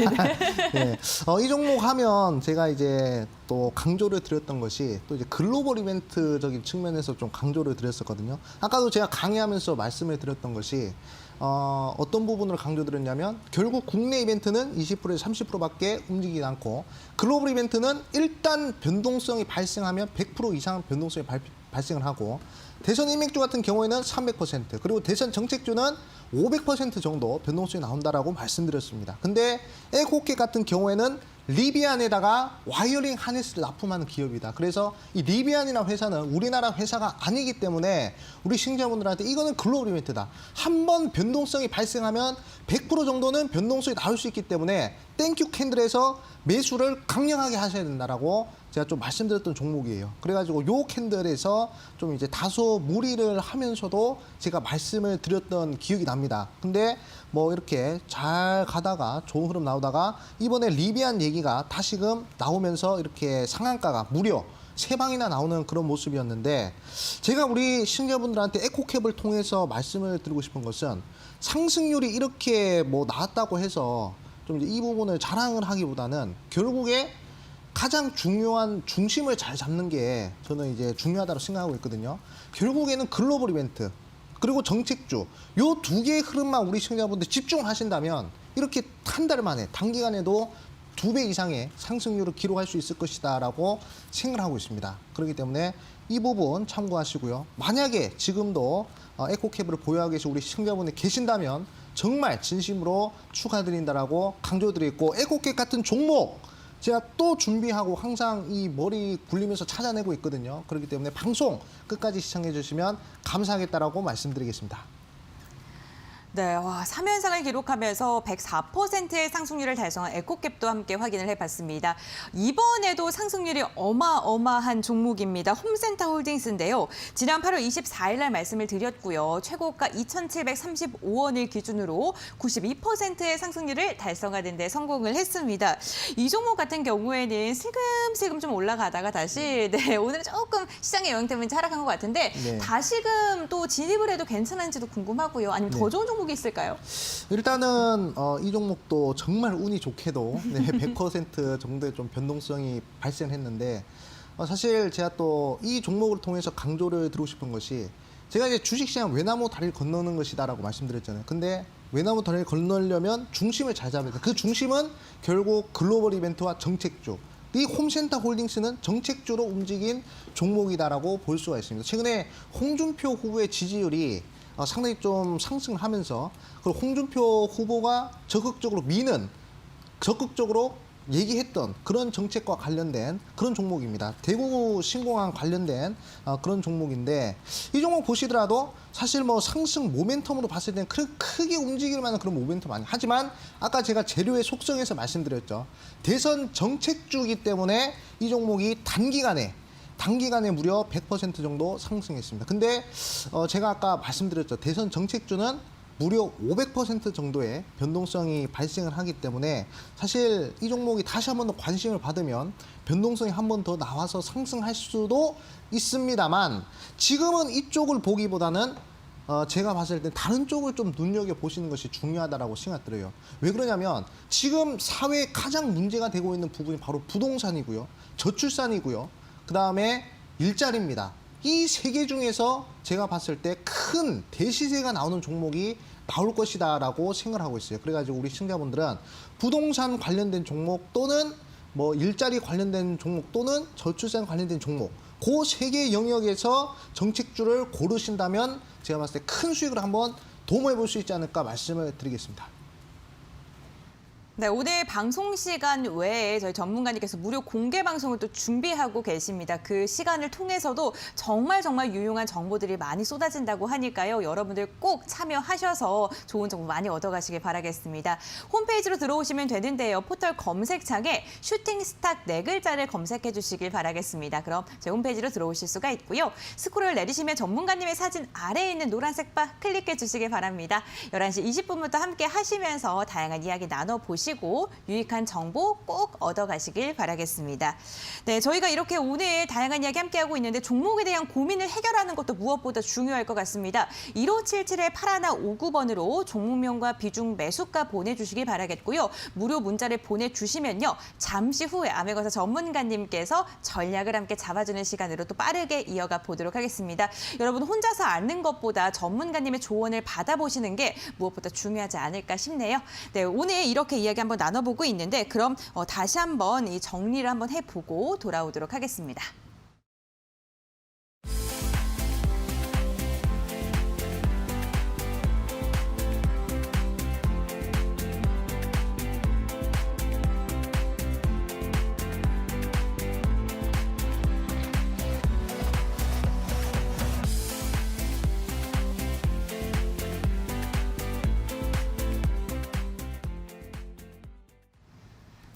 네. 네, 이 종목 하면 제가 이제 또 강조를 드렸던 것이 또 이제 글로벌 이벤트적인 측면에서 좀 강조를 드렸었거든요. 아까도 제가 강의하면서 말씀을 드렸던 것이 어떤 부분을 강조드렸냐면 결국 국내 이벤트는 20%에서 30%밖에 움직이지 않고 글로벌 이벤트는 일단 변동성이 발생하면 100% 이상 변동성이 발생을 하고 대선 인맥주 같은 경우에는 300% 그리고 대선 정책주는 500% 정도 변동성이 나온다라고 말씀드렸습니다. 근데 에코캡 같은 경우에는 리비안에다가 와이어링 하네스를 납품하는 기업이다. 그래서 이 리비안이라는 회사는 우리나라 회사가 아니기 때문에 우리 시청자분들한테 이거는 글로벌 이벤트다. 한번 변동성이 발생하면 100% 정도는 변동성이 나올 수 있기 때문에 땡큐 캔들에서 매수를 강력하게 하셔야 된다라고 제가 좀 말씀드렸던 종목이에요. 그래가지고 요 캔들에서 좀 이제 다소 무리를 하면서도 제가 말씀을 드렸던 기억이 납니다. 근데 뭐 이렇게 잘 가다가 좋은 흐름 나오다가 이번에 리비안 얘기가 다시금 나오면서 이렇게 상한가가 무려 3방이나 나오는 그런 모습이었는데 제가 우리 시청자분들한테 에코캡을 통해서 말씀을 드리고 싶은 것은 상승률이 이렇게 뭐 나왔다고 해서 좀 이제 이 부분을 자랑을 하기보다는 결국에 가장 중요한 중심을 잘 잡는 게 저는 이제 중요하다고 생각하고 있거든요. 결국에는 글로벌 이벤트 그리고 정책주 요 두 개의 흐름만 우리 시청자분들 집중하신다면 이렇게 한 달 만에 단기간에도 2배 이상의 상승률을 기록할 수 있을 것이다라고 생각하고 있습니다. 그렇기 때문에 이 부분 참고하시고요. 만약에 지금도 에코캡을 보유하고 계신 우리 시청자분이 계신다면 정말 진심으로 축하드린다라고 강조드리고 에코캡 같은 종목 제가 또 준비하고 항상 이 머리 굴리면서 찾아내고 있거든요. 그렇기 때문에 방송 끝까지 시청해 주시면 감사하겠다라고 말씀드리겠습니다. 네, 와, 3연상을 기록하면서 104%의 상승률을 달성한 에코캡도 함께 확인을 해봤습니다. 이번에도 상승률이 어마어마한 종목입니다. 홈센터 홀딩스인데요. 지난 8월 24일 날 말씀을 드렸고요. 최고가 2,735원을 기준으로 92%의 상승률을 달성하는 데 성공을 했습니다. 이 종목 같은 경우에는 슬금슬금 좀 올라가다가 다시 오늘 조금 시장의 영향 때문에 하락한 것 같은데 네. 다시금 또 진입을 해도 괜찮은지도 궁금하고요. 아니면 더 좋은 종목이 있을까요? 일단은 이 종목도 정말 운이 좋게도 100% 정도의 좀 변동성이 발생했는데 사실 제가 또 이 종목을 통해서 강조를 드리고 싶은 것이 제가 이제 주식시장 외나무 다리를 건너는 것이다라고 말씀드렸잖아요. 근데 외나무 다리를 건너려면 중심을 잘 잡아야 돼요. 그 중심은 결국 글로벌 이벤트와 정책주. 이 홈센터 홀딩스는 정책주로 움직인 종목이다라고 볼 수가 있습니다. 최근에 홍준표 후보의 지지율이 상당히 좀 상승하면서 그리고 홍준표 후보가 적극적으로 얘기했던 그런 정책과 관련된 그런 종목입니다. 대구 신공항 관련된 그런 종목인데 이 종목 보시더라도 사실 뭐 상승 모멘텀으로 봤을 때는 크게 움직일 만한 그런 모멘텀 아니에요. 하지만 아까 제가 재료의 속성에서 말씀드렸죠. 대선 정책주기 때문에 이 종목이 단기간에 무려 100% 정도 상승했습니다. 근데 제가 아까 말씀드렸죠. 대선 정책주는 무려 500% 정도의 변동성이 발생을 하기 때문에 사실 이 종목이 다시 한 번 더 관심을 받으면 변동성이 한 번 더 나와서 상승할 수도 있습니다만 지금은 이쪽을 보기보다는 제가 봤을 때 다른 쪽을 좀 눈여겨보시는 것이 중요하다고 생각 들어요. 왜 그러냐면 지금 사회에 가장 문제가 되고 있는 부분이 바로 부동산이고요. 저출산이고요. 그다음에 일자리입니다. 이 세 개 중에서 제가 봤을 때 큰 대시세가 나오는 종목이 나올 것이다라고 생각을 하고 있어요. 그래가지고 우리 시청자분들은 부동산 관련된 종목 또는 뭐 일자리 관련된 종목 또는 저출산 관련된 종목 그 세 개의 영역에서 정책주를 고르신다면 제가 봤을 때 큰 수익을 한번 도모해 볼 수 있지 않을까 말씀을 드리겠습니다. 네, 오늘 방송 시간 외에 저희 전문가님께서 무료 공개 방송을 또 준비하고 계십니다. 그 시간을 통해서도 정말 유용한 정보들이 많이 쏟아진다고 하니까요. 여러분들 꼭 참여하셔서 좋은 정보 많이 얻어가시길 바라겠습니다. 홈페이지로 들어오시면 되는데요. 포털 검색창에 슈팅스탁 4글자를 검색해 주시길 바라겠습니다. 그럼 제 홈페이지로 들어오실 수가 있고요. 스크롤 내리시면 전문가님의 사진 아래에 있는 노란색 바 클릭해 주시길 바랍니다. 11시 20분부터 함께 하시면서 다양한 이야기 나눠보시고 유익한 정보 꼭 얻어가시길 바라겠습니다. 네, 저희가 이렇게 오늘 다양한 이야기 함께하고 있는데 종목에 대한 고민을 해결하는 것도 무엇보다 중요할 것 같습니다. 1577-8159번으로 종목명과 비중 매수가 보내주시길 바라겠고요. 무료 문자를 보내주시면요. 잠시 후에 아메거사 전문가님께서 전략을 함께 잡아주는 시간으로 또 빠르게 이어가 보도록 하겠습니다. 여러분 혼자서 앉는 것보다 전문가님의 조언을 받아보시는 게 무엇보다 중요하지 않을까 싶네요. 네, 오늘 이렇게 이야기 한번 나눠보고 있는데 그럼 다시 한번 이 정리를 한번 해보고 돌아오도록 하겠습니다.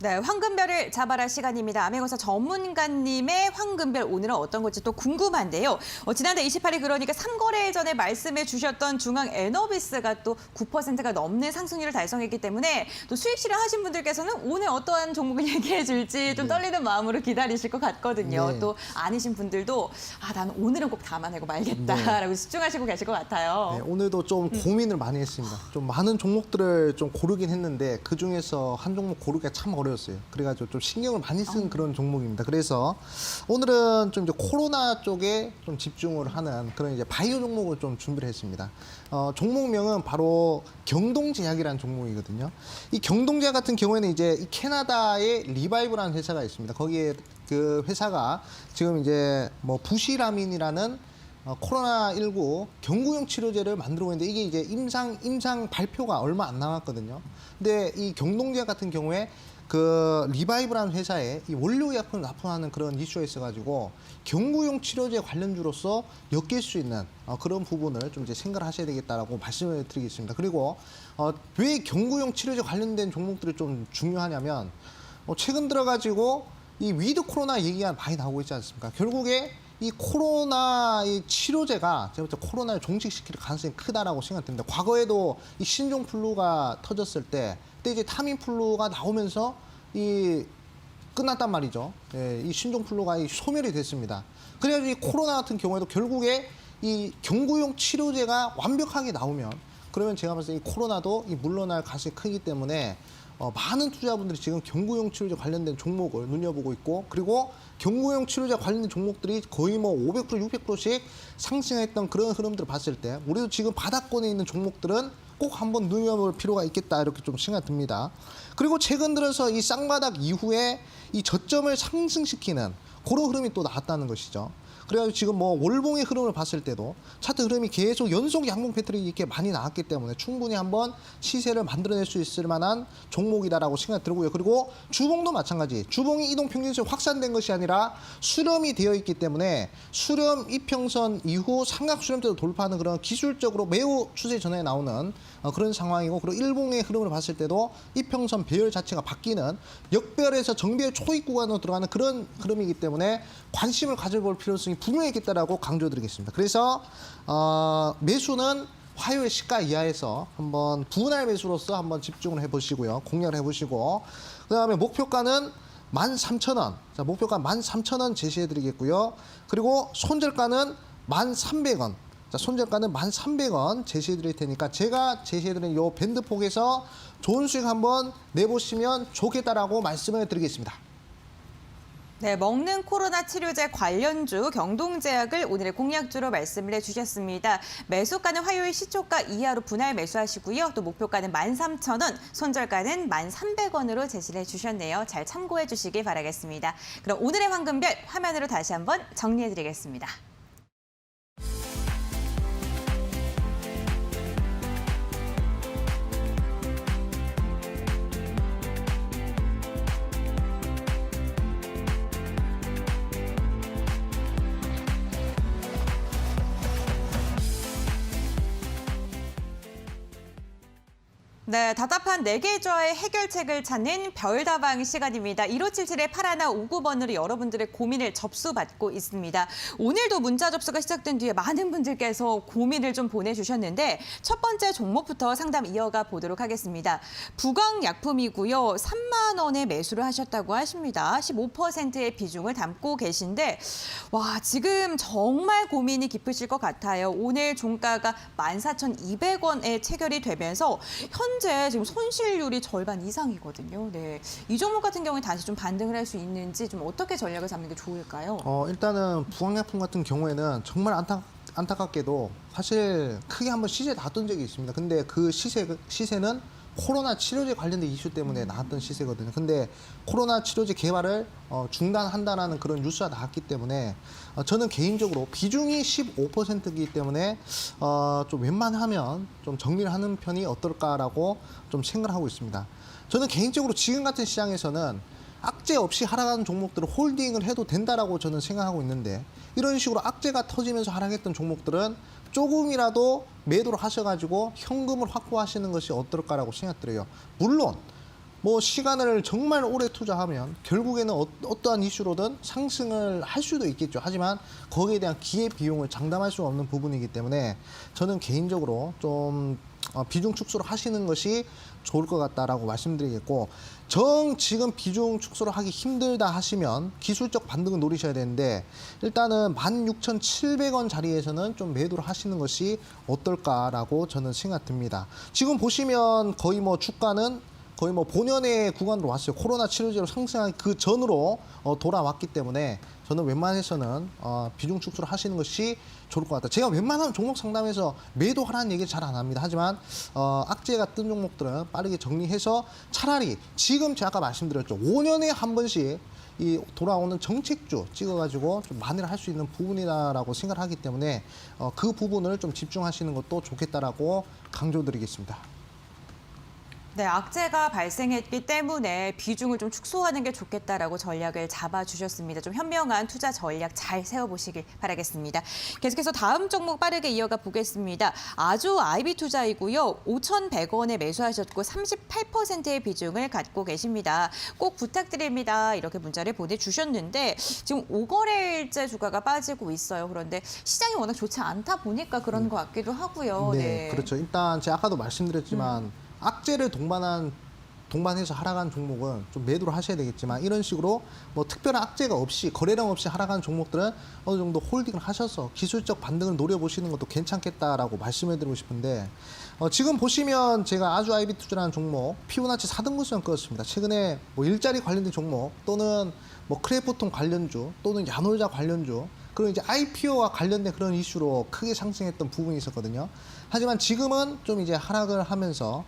네, 황금별을 잡아라 시간입니다. 아메거사 전문가님의 황금별 오늘은 어떤 건지 또 궁금한데요. 지난달 28일 그러니까 3거래일 전에 말씀해 주셨던 중앙 에너비스가 또 9%가 넘는 상승률을 달성했기 때문에 또 수익 실현하신 분들께서는 오늘 어떠한 종목을 얘기해 줄지 좀 떨리는 마음으로 기다리실 것 같거든요. 네. 또 아니신 분들도 나는 오늘은 꼭 담아내고 말겠다라고 집중하시고 계실 것 같아요. 네, 오늘도 좀 고민을 많이 했습니다. 좀 많은 종목들을 좀 고르긴 했는데 그중에서 한 종목 고르기가 참 어려웠어요. 그래가지고 좀 신경을 많이 쓴 그런 종목입니다. 그래서 오늘은 좀 이제 코로나 쪽에 좀 집중을 하는 그런 이제 바이오 종목을 좀 준비를 했습니다. 종목명은 바로 경동제약이라는 종목이거든요. 이 경동제약 같은 경우에는 이제 이 캐나다의 리바이브라는 회사가 있습니다. 거기에 그 회사가 지금 이제 뭐 부시라민이라는 코로나19 경구용 치료제를 만들고 있는데 이게 이제 임상 발표가 얼마 안 남았거든요. 근데 이 경동제약 같은 경우에 그 리바이브라는 회사에 이 원료의약품을 납품하는 그런 이슈가 있어가지고 경구용 치료제 관련주로서 엮일 수 있는 그런 부분을 좀 이제 생각을 하셔야 되겠다라고 말씀을 드리겠습니다. 그리고 왜 경구용 치료제 관련된 종목들이 좀 중요하냐면 최근 들어가지고 이 위드 코로나 얘기가 많이 나오고 있지 않습니까? 결국에 이 코로나 이 치료제가 제가 볼 때 코로나를 종식시킬 가능성이 크다라고 생각됩니다. 과거에도 이 신종플루가 터졌을 때 그때 이제 타민플루가 나오면서 이 끝났단 말이죠. 예, 이 신종플루가 소멸이 됐습니다. 그래가지고 이 코로나 같은 경우에도 결국에 이 경구용 치료제가 완벽하게 나오면 그러면 제가 봤을 때 이 코로나도 물러날 가능성이 크기 때문에 많은 투자분들이 지금 경구용 치료제 관련된 종목을 눈여보고 있고 그리고 경구용 치료제 관련된 종목들이 거의 뭐 500%, 600%씩 상승했던 그런 흐름들을 봤을 때 우리도 지금 바닥권에 있는 종목들은 꼭 한번 눈여볼 필요가 있겠다 이렇게 좀 생각 듭니다. 그리고 최근 들어서 이 쌍바닥 이후에 이 저점을 상승시키는 그런 흐름이 또 나왔다는 것이죠. 그래가지고 지금 뭐 월봉의 흐름을 봤을 때도 차트 흐름이 계속 연속 양봉 패턴이 이렇게 많이 나왔기 때문에 충분히 한번 시세를 만들어낼 수 있을 만한 종목이다라고 생각이 들고요. 그리고 주봉도 마찬가지. 주봉이 이동 평균선이 확산된 것이 아니라 수렴이 되어 있기 때문에 수렴 이평선 이후 삼각 수렴대도 돌파하는 그런 기술적으로 매우 추세 전환에 나오는 그런 상황이고, 그리고 일봉의 흐름을 봤을 때도 이평선 배열 자체가 바뀌는 역배열에서 정배열 초입 구간으로 들어가는 그런 흐름이기 때문에 관심을 가져볼 필요성이 분명히 있겠다라고 강조드리겠습니다. 그래서 매수는 화요일 시가 이하에서 한번 분할 매수로서 한번 집중을 해보시고요. 공략을 해보시고, 그다음에 목표가는 13,000원. 자, 목표가 13,000원 제시해드리겠고요. 그리고 손절가는 1,300원. 자, 손절가는 1,300원 제시해드릴 테니까 제가 제시해드린 이 밴드 폭에서 좋은 수익 한번 내보시면 좋겠다라고 말씀을 드리겠습니다. 네, 먹는 코로나 치료제 관련주 경동제약을 오늘의 공략주로 말씀을 해주셨습니다. 매수가는 화요일 시초가 이하로 분할 매수하시고요. 또 목표가는 13,000원, 손절가는 1,300원으로 제시를 해주셨네요. 잘 참고해 주시기 바라겠습니다. 그럼 오늘의 황금별 화면으로 다시 한번 정리해드리겠습니다. 네, 답답한 4계좌의 해결책을 찾는 별다방 시간입니다. 1577의 8159번으로 여러분들의 고민을 접수받고 있습니다. 오늘도 문자 접수가 시작된 뒤에 많은 분들께서 고민을 좀 보내주셨는데 첫 번째 종목부터 상담 이어가 보도록 하겠습니다. 부강약품이고요. 3만 원에 매수를 하셨다고 하십니다. 15%의 비중을 담고 계신데 와, 지금 정말 고민이 깊으실 것 같아요. 오늘 종가가 14,200원에 체결이 되면서 현재 지금 손실률이 절반 이상이거든요. 네, 이 종목 같은 경우에 다시 좀 반등을 할 수 있는지 좀 어떻게 전략을 잡는 게 좋을까요? 일단은 부강약품 같은 경우에는 정말 안타깝게도 사실 크게 한번 시세 나왔던 적이 있습니다. 근데 그 시세는 코로나 치료제 관련된 이슈 때문에 나왔던 시세거든요. 근데 코로나 치료제 개발을 중단한다라는 그런 뉴스가 나왔기 때문에 저는 개인적으로 비중이 15%이기 때문에 좀 웬만하면 좀 정리를 하는 편이 어떨까라고 좀 생각을 하고 있습니다. 저는 개인적으로 지금 같은 시장에서는 악재 없이 하락하는 종목들을 홀딩을 해도 된다라고 저는 생각하고 있는데, 이런 식으로 악재가 터지면서 하락했던 종목들은 조금이라도 매도를 하셔가지고 현금을 확보하시는 것이 어떨까라고 생각드려요. 물론 뭐 시간을 정말 오래 투자하면 결국에는 어떠한 이슈로든 상승을 할 수도 있겠죠. 하지만 거기에 대한 기회 비용을 장담할 수 없는 부분이기 때문에 저는 개인적으로 좀 비중 축소를 하시는 것이 좋을 것 같다라고 말씀드리겠고, 지금 비중 축소를 하기 힘들다 하시면 기술적 반등을 노리셔야 되는데, 일단은 16,700원 자리에서는 좀 매도를 하시는 것이 어떨까라고 저는 생각 듭니다. 지금 보시면 거의 뭐 주가는 거의 뭐 본연의 구간으로 왔어요. 코로나 치료제로 상승한 그 전으로 돌아왔기 때문에 저는 웬만해서는 비중 축소를 하시는 것이 좋을 것 같다. 제가 웬만하면 종목 상담에서 매도하라는 얘기를 잘 안 합니다. 하지만 악재가 뜬 종목들은 빠르게 정리해서 차라리 지금 제가 아까 말씀드렸죠. 5년에 한 번씩 이 돌아오는 정책주 찍어가지고 좀 만회를 할 수 있는 부분이다라고 생각을 하기 때문에 그 부분을 좀 집중하시는 것도 좋겠다라고 강조드리겠습니다. 네, 악재가 발생했기 때문에 비중을 좀 축소하는 게 좋겠다라고 전략을 잡아주셨습니다. 좀 현명한 투자 전략 잘 세워보시길 바라겠습니다. 계속해서 다음 종목 빠르게 이어가 보겠습니다. 아주 IB 투자이고요. 5,100원에 매수하셨고 38%의 비중을 갖고 계십니다. 꼭 부탁드립니다. 이렇게 문자를 보내주셨는데 지금 5거래일째 주가가 빠지고 있어요. 그런데 시장이 워낙 좋지 않다 보니까 그런 것 같기도 하고요. 네, 그렇죠. 일단 제가 아까도 말씀드렸지만 악재를 동반해서 하락한 종목은 좀 매도를 하셔야 되겠지만, 이런 식으로 뭐 특별한 악재가 없이 거래량 없이 하락한 종목들은 어느 정도 홀딩을 하셔서 기술적 반등을 노려보시는 것도 괜찮겠다라고 말씀을 드리고 싶은데, 지금 보시면 제가 아주 IB 투자라는 종목 피보나치 4등분수를 끌었습니다. 최근에 뭐 일자리 관련된 종목 또는 뭐 크레포통 관련주 또는 야놀자 관련주, 그리고 이제 IPO와 관련된 그런 이슈로 크게 상승했던 부분이 있었거든요. 하지만 지금은 좀 이제 하락을 하면서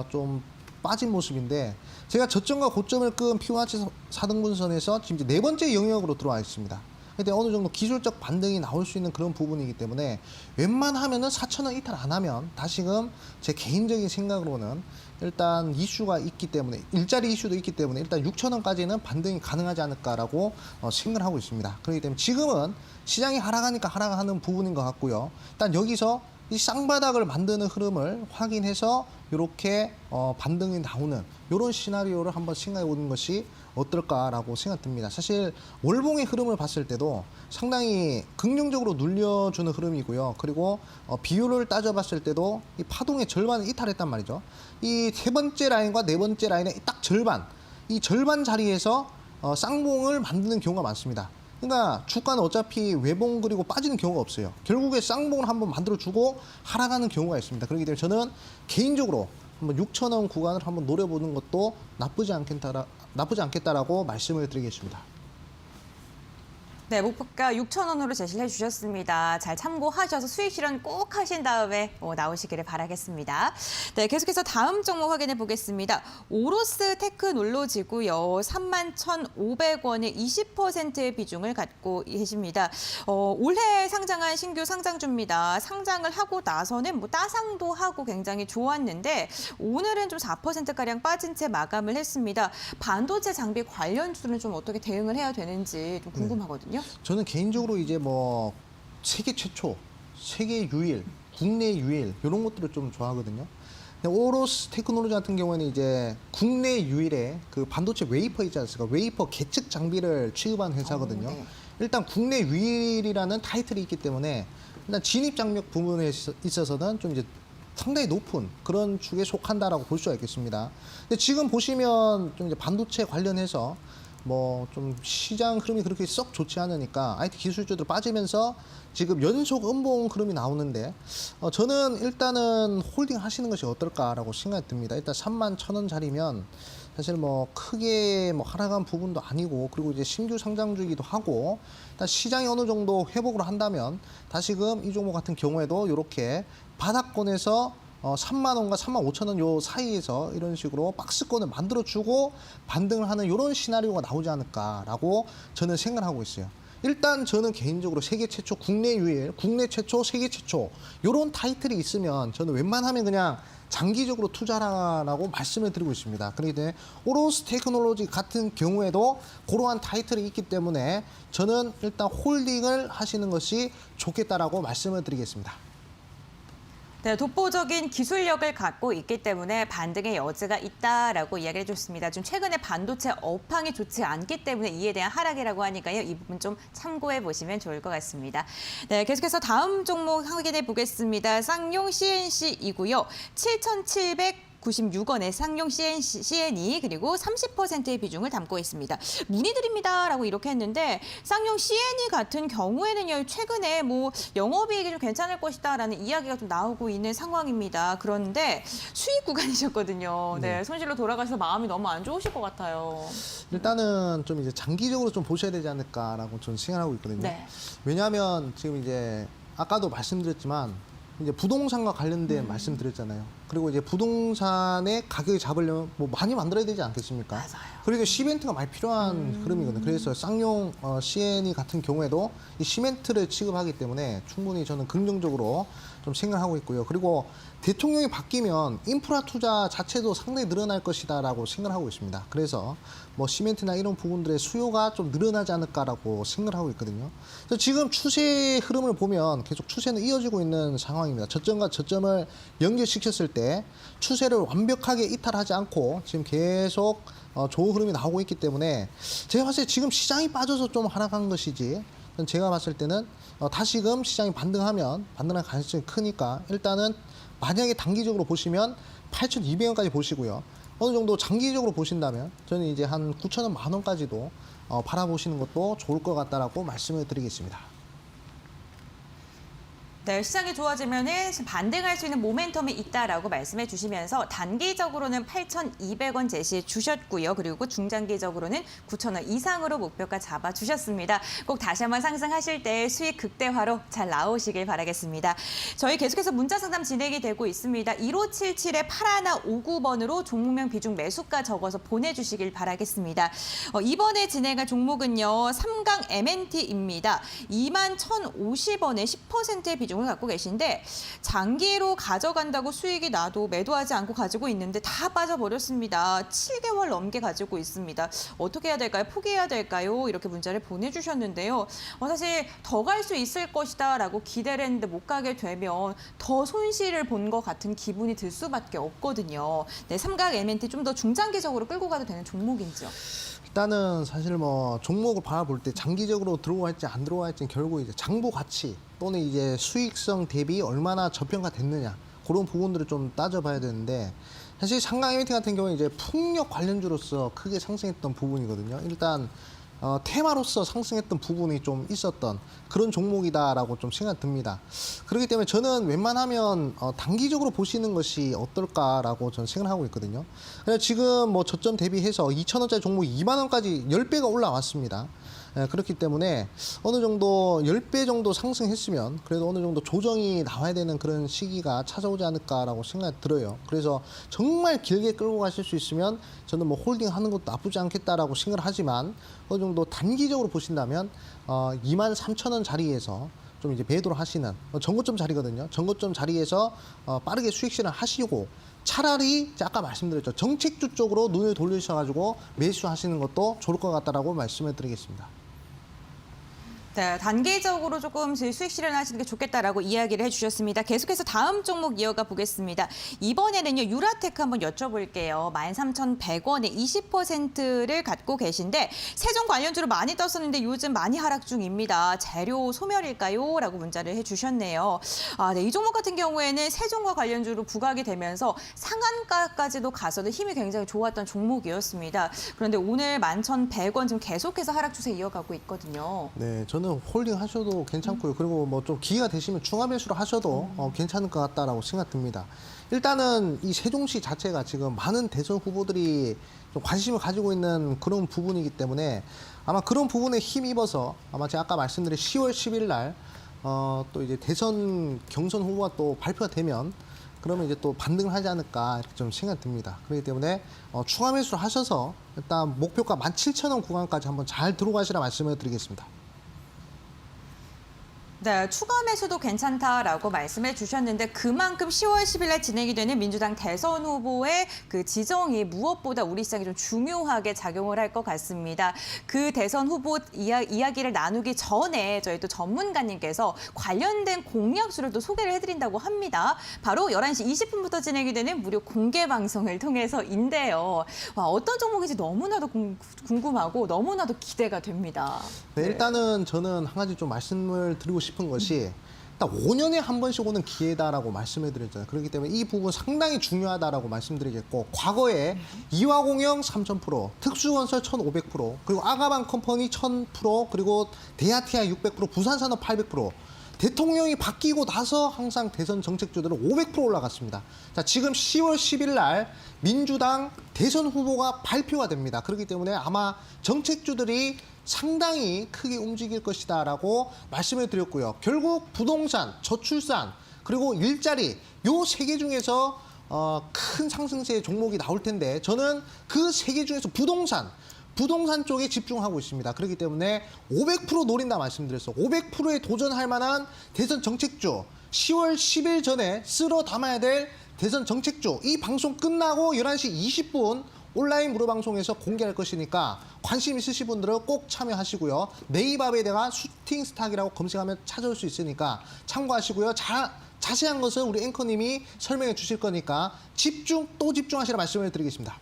좀 빠진 모습인데, 제가 저점과 고점을 끈 피보나치 4등분선에서 지금 이제 4번째 영역으로 들어와 있습니다. 근데 어느 정도 기술적 반등이 나올 수 있는 그런 부분이기 때문에 웬만하면은 4,000원 이탈 안 하면 다시금 제 개인적인 생각으로는 일단 이슈가 있기 때문에 일자리 이슈도 있기 때문에 일단 6,000원까지는 반등이 가능하지 않을까라고 생각을 하고 있습니다. 그렇기 때문에 지금은 시장이 하락하니까 하락하는 부분인 것 같고요. 일단 여기서 이 쌍바닥을 만드는 흐름을 확인해서 이렇게 반등이 나오는 이런 시나리오를 한번 생각해 보는 것이 어떨까라고 생각됩니다. 사실 월봉의 흐름을 봤을 때도 상당히 긍정적으로 눌려주는 흐름이고요. 그리고 비율을 따져봤을 때도 이 파동의 절반을 이탈했단 말이죠. 이 세 번째 라인과 네 번째 라인의 딱 절반, 이 절반 자리에서 쌍봉을 만드는 경우가 많습니다. 그러니까 주가는 어차피 외봉 그리고 빠지는 경우가 없어요. 결국에 쌍봉을 한번 만들어주고 하락하는 경우가 있습니다. 그렇기 때문에 저는 개인적으로 한번 6,000원 구간을 한번 노려보는 것도 나쁘지 않겠다라고 말씀을 드리겠습니다. 네, 목표가 6,000원으로 제시를 해주셨습니다. 잘 참고하셔서 수익 실현 꼭 하신 다음에 나오시기를 바라겠습니다. 네, 계속해서 다음 종목 확인해 보겠습니다. 오로스 테크놀로지고요. 31,500원의 20%의 비중을 갖고 계십니다. 올해 상장한 신규 상장주입니다. 상장을 하고 나서는 뭐 따상도 하고 굉장히 좋았는데 오늘은 좀 4%가량 빠진 채 마감을 했습니다. 반도체 장비 관련주는 좀 어떻게 대응을 해야 되는지 좀 궁금하거든요. 저는 개인적으로 이제 뭐 세계 최초, 세계 유일, 국내 유일 이런 것들을 좀 좋아하거든요. 근데 오로스 테크놀로지 같은 경우에는 이제 국내 유일의 그 반도체 웨이퍼 있지 않습니까? 웨이퍼 계측 장비를 취급하는 회사거든요. 네. 일단 국내 유일이라는 타이틀이 있기 때문에 일단 진입 장벽 부분에 있어서는 좀 이제 상당히 높은 그런 축에 속한다라고 볼 수가 있겠습니다. 근데 지금 보시면 좀 이제 반도체 관련해서 뭐 좀 시장 흐름이 그렇게 썩 좋지 않으니까 IT 기술주들 빠지면서 지금 연속 음봉 흐름이 나오는데 저는 일단은 홀딩 하시는 것이 어떨까라고 생각이 듭니다. 일단 31,000원짜리면 사실 뭐 크게 뭐 하락한 부분도 아니고 그리고 이제 신규 상장주이기도 하고 일단 시장이 어느 정도 회복을 한다면 다시금 이 종목 같은 경우에도 이렇게 바닥권에서 3만 원과 3만 5천 원 요 사이에서 이런 식으로 박스권을 만들어주고 반등을 하는 이런 시나리오가 나오지 않을까라고 저는 생각을 하고 있어요. 일단 저는 개인적으로 세계 최초, 국내 유일, 국내 최초, 세계 최초 이런 타이틀이 있으면 저는 웬만하면 그냥 장기적으로 투자라고 말씀을 드리고 있습니다. 그렇기 때문에 오로스 테크놀로지 같은 경우에도 그러한 타이틀이 있기 때문에 저는 일단 홀딩을 하시는 것이 좋겠다라고 말씀을 드리겠습니다. 네, 독보적인 기술력을 갖고 있기 때문에 반등의 여지가 있다라고 이야기를 해줬습니다. 좀 최근에 반도체 업황이 좋지 않기 때문에 이에 대한 하락이라고 하니까요. 이 부분 좀 참고해 보시면 좋을 것 같습니다. 네, 계속해서 다음 종목 확인해 보겠습니다. 쌍용 CNC이고요. 7,796원의 쌍용 CN이 그리고 30%의 비중을 담고 있습니다. 문의드립니다라고 이렇게 했는데 쌍용 CN이 같은 경우에는요. 최근에 뭐 영업이익이 좀 괜찮을 것이다라는 이야기가 좀 나오고 있는 상황입니다. 그런데 수익 구간이셨거든요. 네, 손실로 돌아가셔서 마음이 너무 안 좋으실 것 같아요. 일단은 좀 이제 장기적으로 좀 보셔야 되지 않을까라고 저는 생각하고 있거든요. 네. 왜냐하면 지금 이제 아까도 말씀드렸지만 이제 부동산과 관련된 말씀드렸잖아요. 그리고 이제 부동산의 가격을 잡으려면 뭐 많이 만들어야 되지 않겠습니까? 맞아요. 그리고 시멘트가 많이 필요한 흐름이거든요. 그래서 쌍용 CNE 같은 경우에도 이 시멘트를 취급하기 때문에 충분히 저는 긍정적으로 좀 생각하고 있고요. 그리고 대통령이 바뀌면 인프라 투자 자체도 상당히 늘어날 것이다라고 생각하고 있습니다. 그래서 뭐 시멘트나 이런 부분들의 수요가 좀 늘어나지 않을까라고 생각하고 있거든요. 그래서 지금 추세 흐름을 보면 계속 추세는 이어지고 있는 상황입니다. 저점과 저점을 연결시켰을 때 추세를 완벽하게 이탈하지 않고 지금 계속 좋은 흐름이 나오고 있기 때문에 제가 봤을 때 지금 시장이 빠져서 좀 하락한 것이지 제가 봤을 때는 다시금 시장이 반등하면 반등할 가능성이 크니까 일단은 만약에 단기적으로 보시면 8,200원까지 보시고요. 어느 정도 장기적으로 보신다면 저는 이제 한 9,000원, 만 원까지도 바라보시는 것도 좋을 것 같다라고 말씀을 드리겠습니다. 네, 시장이 좋아지면은 반등할 수 있는 모멘텀이 있다라고 말씀해 주시면서 단기적으로는 8,200원 제시해 주셨고요. 그리고 중장기적으로는 9,000원 이상으로 목표가 잡아 주셨습니다. 꼭 다시 한번 상승하실 때 수익 극대화로 잘 나오시길 바라겠습니다. 저희 계속해서 문자 상담 진행이 되고 있습니다. 1577-8159번으로 종목명 비중 매수가 적어서 보내주시길 바라겠습니다. 이번에 진행할 종목은요. 삼강 MNT입니다. 21,050원에 10%의 비중을 갖고 계신데 장기로 가져간다고 수익이 나도 매도하지 않고 가지고 있는데 다 빠져버렸습니다. 7개월 넘게 가지고 있습니다. 어떻게 해야 될까요? 포기해야 될까요? 이렇게 문자를 보내주셨는데요. 사실 더 갈 수 있을 것이다 라고 기대를 했는데 못 가게 되면 더 손실을 본 것 같은 기분이 들 수밖에 없거든요. 네, 삼각 MNT 좀 더 중장기적으로 끌고 가도 되는 종목인지요? 일단은 사실 뭐 종목을 바라볼 때 장기적으로 들어와 할지 안 들어와 할지 결국 이제 장부 가치 또는 이제 수익성 대비 얼마나 저평가됐느냐 그런 부분들을 좀 따져봐야 되는데 사실 삼강 MNT 같은 경우는 이제 풍력 관련주로서 크게 상승했던 부분이거든요. 일단 테마로서 상승했던 부분이 좀 있었던 그런 종목이다라고 좀 생각이 듭니다. 그렇기 때문에 저는 웬만하면 단기적으로 보시는 것이 어떨까라고 저는 생각을 하고 있거든요. 그래서 지금 뭐 저점 대비해서 2,000원짜리 종목이 2만 원까지 10배가 올라왔습니다. 그렇기 때문에 어느 정도 10배 정도 상승했으면 그래도 어느 정도 조정이 나와야 되는 그런 시기가 찾아오지 않을까라고 생각이 들어요. 그래서 정말 길게 끌고 가실 수 있으면 저는 뭐 홀딩하는 것도 나쁘지 않겠다라고 생각을 하지만 어느 정도 단기적으로 보신다면 23,000원 자리에서 좀 이제 매도를 하시는 전고점 자리거든요. 전고점 자리에서 빠르게 수익 실현 하시고 차라리 아까 말씀드렸죠. 정책주 쪽으로 눈을 돌리셔가지고 매수하시는 것도 좋을 것 같다라고 말씀을 드리겠습니다. 네, 단기적으로 조금 수익 실현하시는 게 좋겠다라고 이야기를 해주셨습니다. 계속해서 다음 종목 이어가 보겠습니다. 이번에는요, 유라테크 한번 여쭤볼게요. 13,100원에 20%를 갖고 계신데 세종 관련주로 많이 떴었는데 요즘 많이 하락 중입니다. 재료 소멸일까요? 라고 문자를 해주셨네요. 네, 이 종목 같은 경우에는 세종과 관련주로 부각이 되면서 상한가까지도 가서도 힘이 굉장히 좋았던 종목이었습니다. 그런데 오늘 11,100원 지금 계속해서 하락 추세 이어가고 있거든요. 네, 저는 홀딩 하셔도 괜찮고요. 그리고 뭐 좀 기회가 되시면 중화 매수를 하셔도 괜찮을 것 같다라고 생각됩니다. 일단은 이 세종시 자체가 지금 많은 대선 후보들이 좀 관심을 가지고 있는 그런 부분이기 때문에 아마 그런 부분에 힘입어서 아마 제가 아까 말씀드린 10월 10일 날 또 이제 대선 경선 후보가 또 발표가 되면 그러면 이제 또 반등을 하지 않을까 이렇게 좀 생각이 듭니다. 그렇기 때문에 추가 매수를 하셔서 일단 목표가 17,000원 구간까지 한번 잘 들어가시라 말씀을 드리겠습니다. 네, 추가 매수도 괜찮다라고 말씀해 주셨는데 그만큼 10월 10일 날 진행이 되는 민주당 대선 후보의 그 지정이 무엇보다 우리 시장에 좀 중요하게 작용을 할 것 같습니다. 그 대선 후보 이야기를 나누기 전에 저희 또 전문가님께서 관련된 공약수를 또 소개를 해드린다고 합니다. 바로 11시 20분부터 진행이 되는 무료 공개 방송을 통해서인데요. 와, 어떤 종목인지 너무나도 궁금하고 너무나도 기대가 됩니다. 네, 일단은 저는 한 가지 좀 말씀을 드리고 싶은 것이 일단 5년에 한 번씩 오는 기회다라고 말씀해 드렸잖아요. 그렇기 때문에 이 부분 상당히 중요하다라고 말씀드리겠고 과거에 이화공영 3,000%, 특수건설 1,500%, 그리고 아가방 컴퍼니 1,000%, 그리고 대아티아 600%, 부산산업 800%, 대통령이 바뀌고 나서 항상 대선 정책주들은 500% 올라갔습니다. 자, 지금 10월 10일 날 민주당 대선 후보가 발표가 됩니다. 그렇기 때문에 아마 정책주들이 상당히 크게 움직일 것이다라고 말씀을 드렸고요. 결국 부동산, 저출산, 그리고 일자리 요 세 개 중에서 큰 상승세의 종목이 나올 텐데 저는 그 세 개 중에서 부동산 쪽에 집중하고 있습니다. 그렇기 때문에 500% 노린다 말씀드렸어. 500%에 도전할 만한 대선 정책주 10월 10일 전에 쓸어 담아야 될 대선 정책주 이 방송 끝나고 11시 20분 온라인 무료 방송에서 공개할 것이니까 관심 있으신 분들은 꼭 참여하시고요. 네이버에다가 슈팅스탁이라고 검색하면 찾아올 수 있으니까 참고하시고요. 자세한 것은 우리 앵커님이 설명해 주실 거니까 집중하시라 말씀을 드리겠습니다.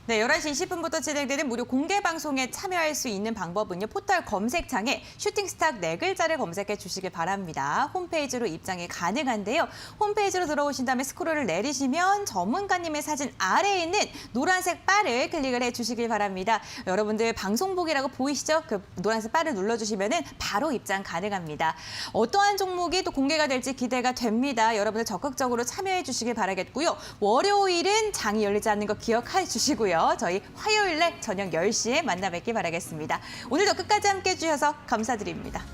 네, 11시 20분부터 진행되는 무료 공개 방송에 참여할 수 있는 방법은요. 포털 검색창에 슈팅스타 네 글자를 검색해 주시기 바랍니다. 홈페이지로 입장이 가능한데요. 홈페이지로 들어오신 다음에 스크롤을 내리시면 전문가님의 사진 아래에 있는 노란색 바를 클릭을 해 주시길 바랍니다. 여러분들 방송복이라고 보이시죠? 그 노란색 바를 눌러주시면 바로 입장 가능합니다. 어떠한 종목이 또 공개가 될지 기대가 됩니다. 여러분들 적극적으로 참여해 주시길 바라겠고요. 월요일은 장이 열리지 않는 거 기억해 주시고요. 저희 화요일에 저녁 10시에 만나 뵙기 바라겠습니다. 오늘도 끝까지 함께해 주셔서 감사드립니다.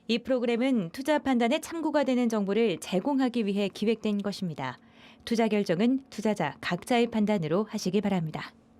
이 프로그램은 투자 판단에 참고가 되는 정보를 제공하기 위해 기획된 것입니다. 투자 결정은 투자자 각자의 판단으로 하시기 바랍니다.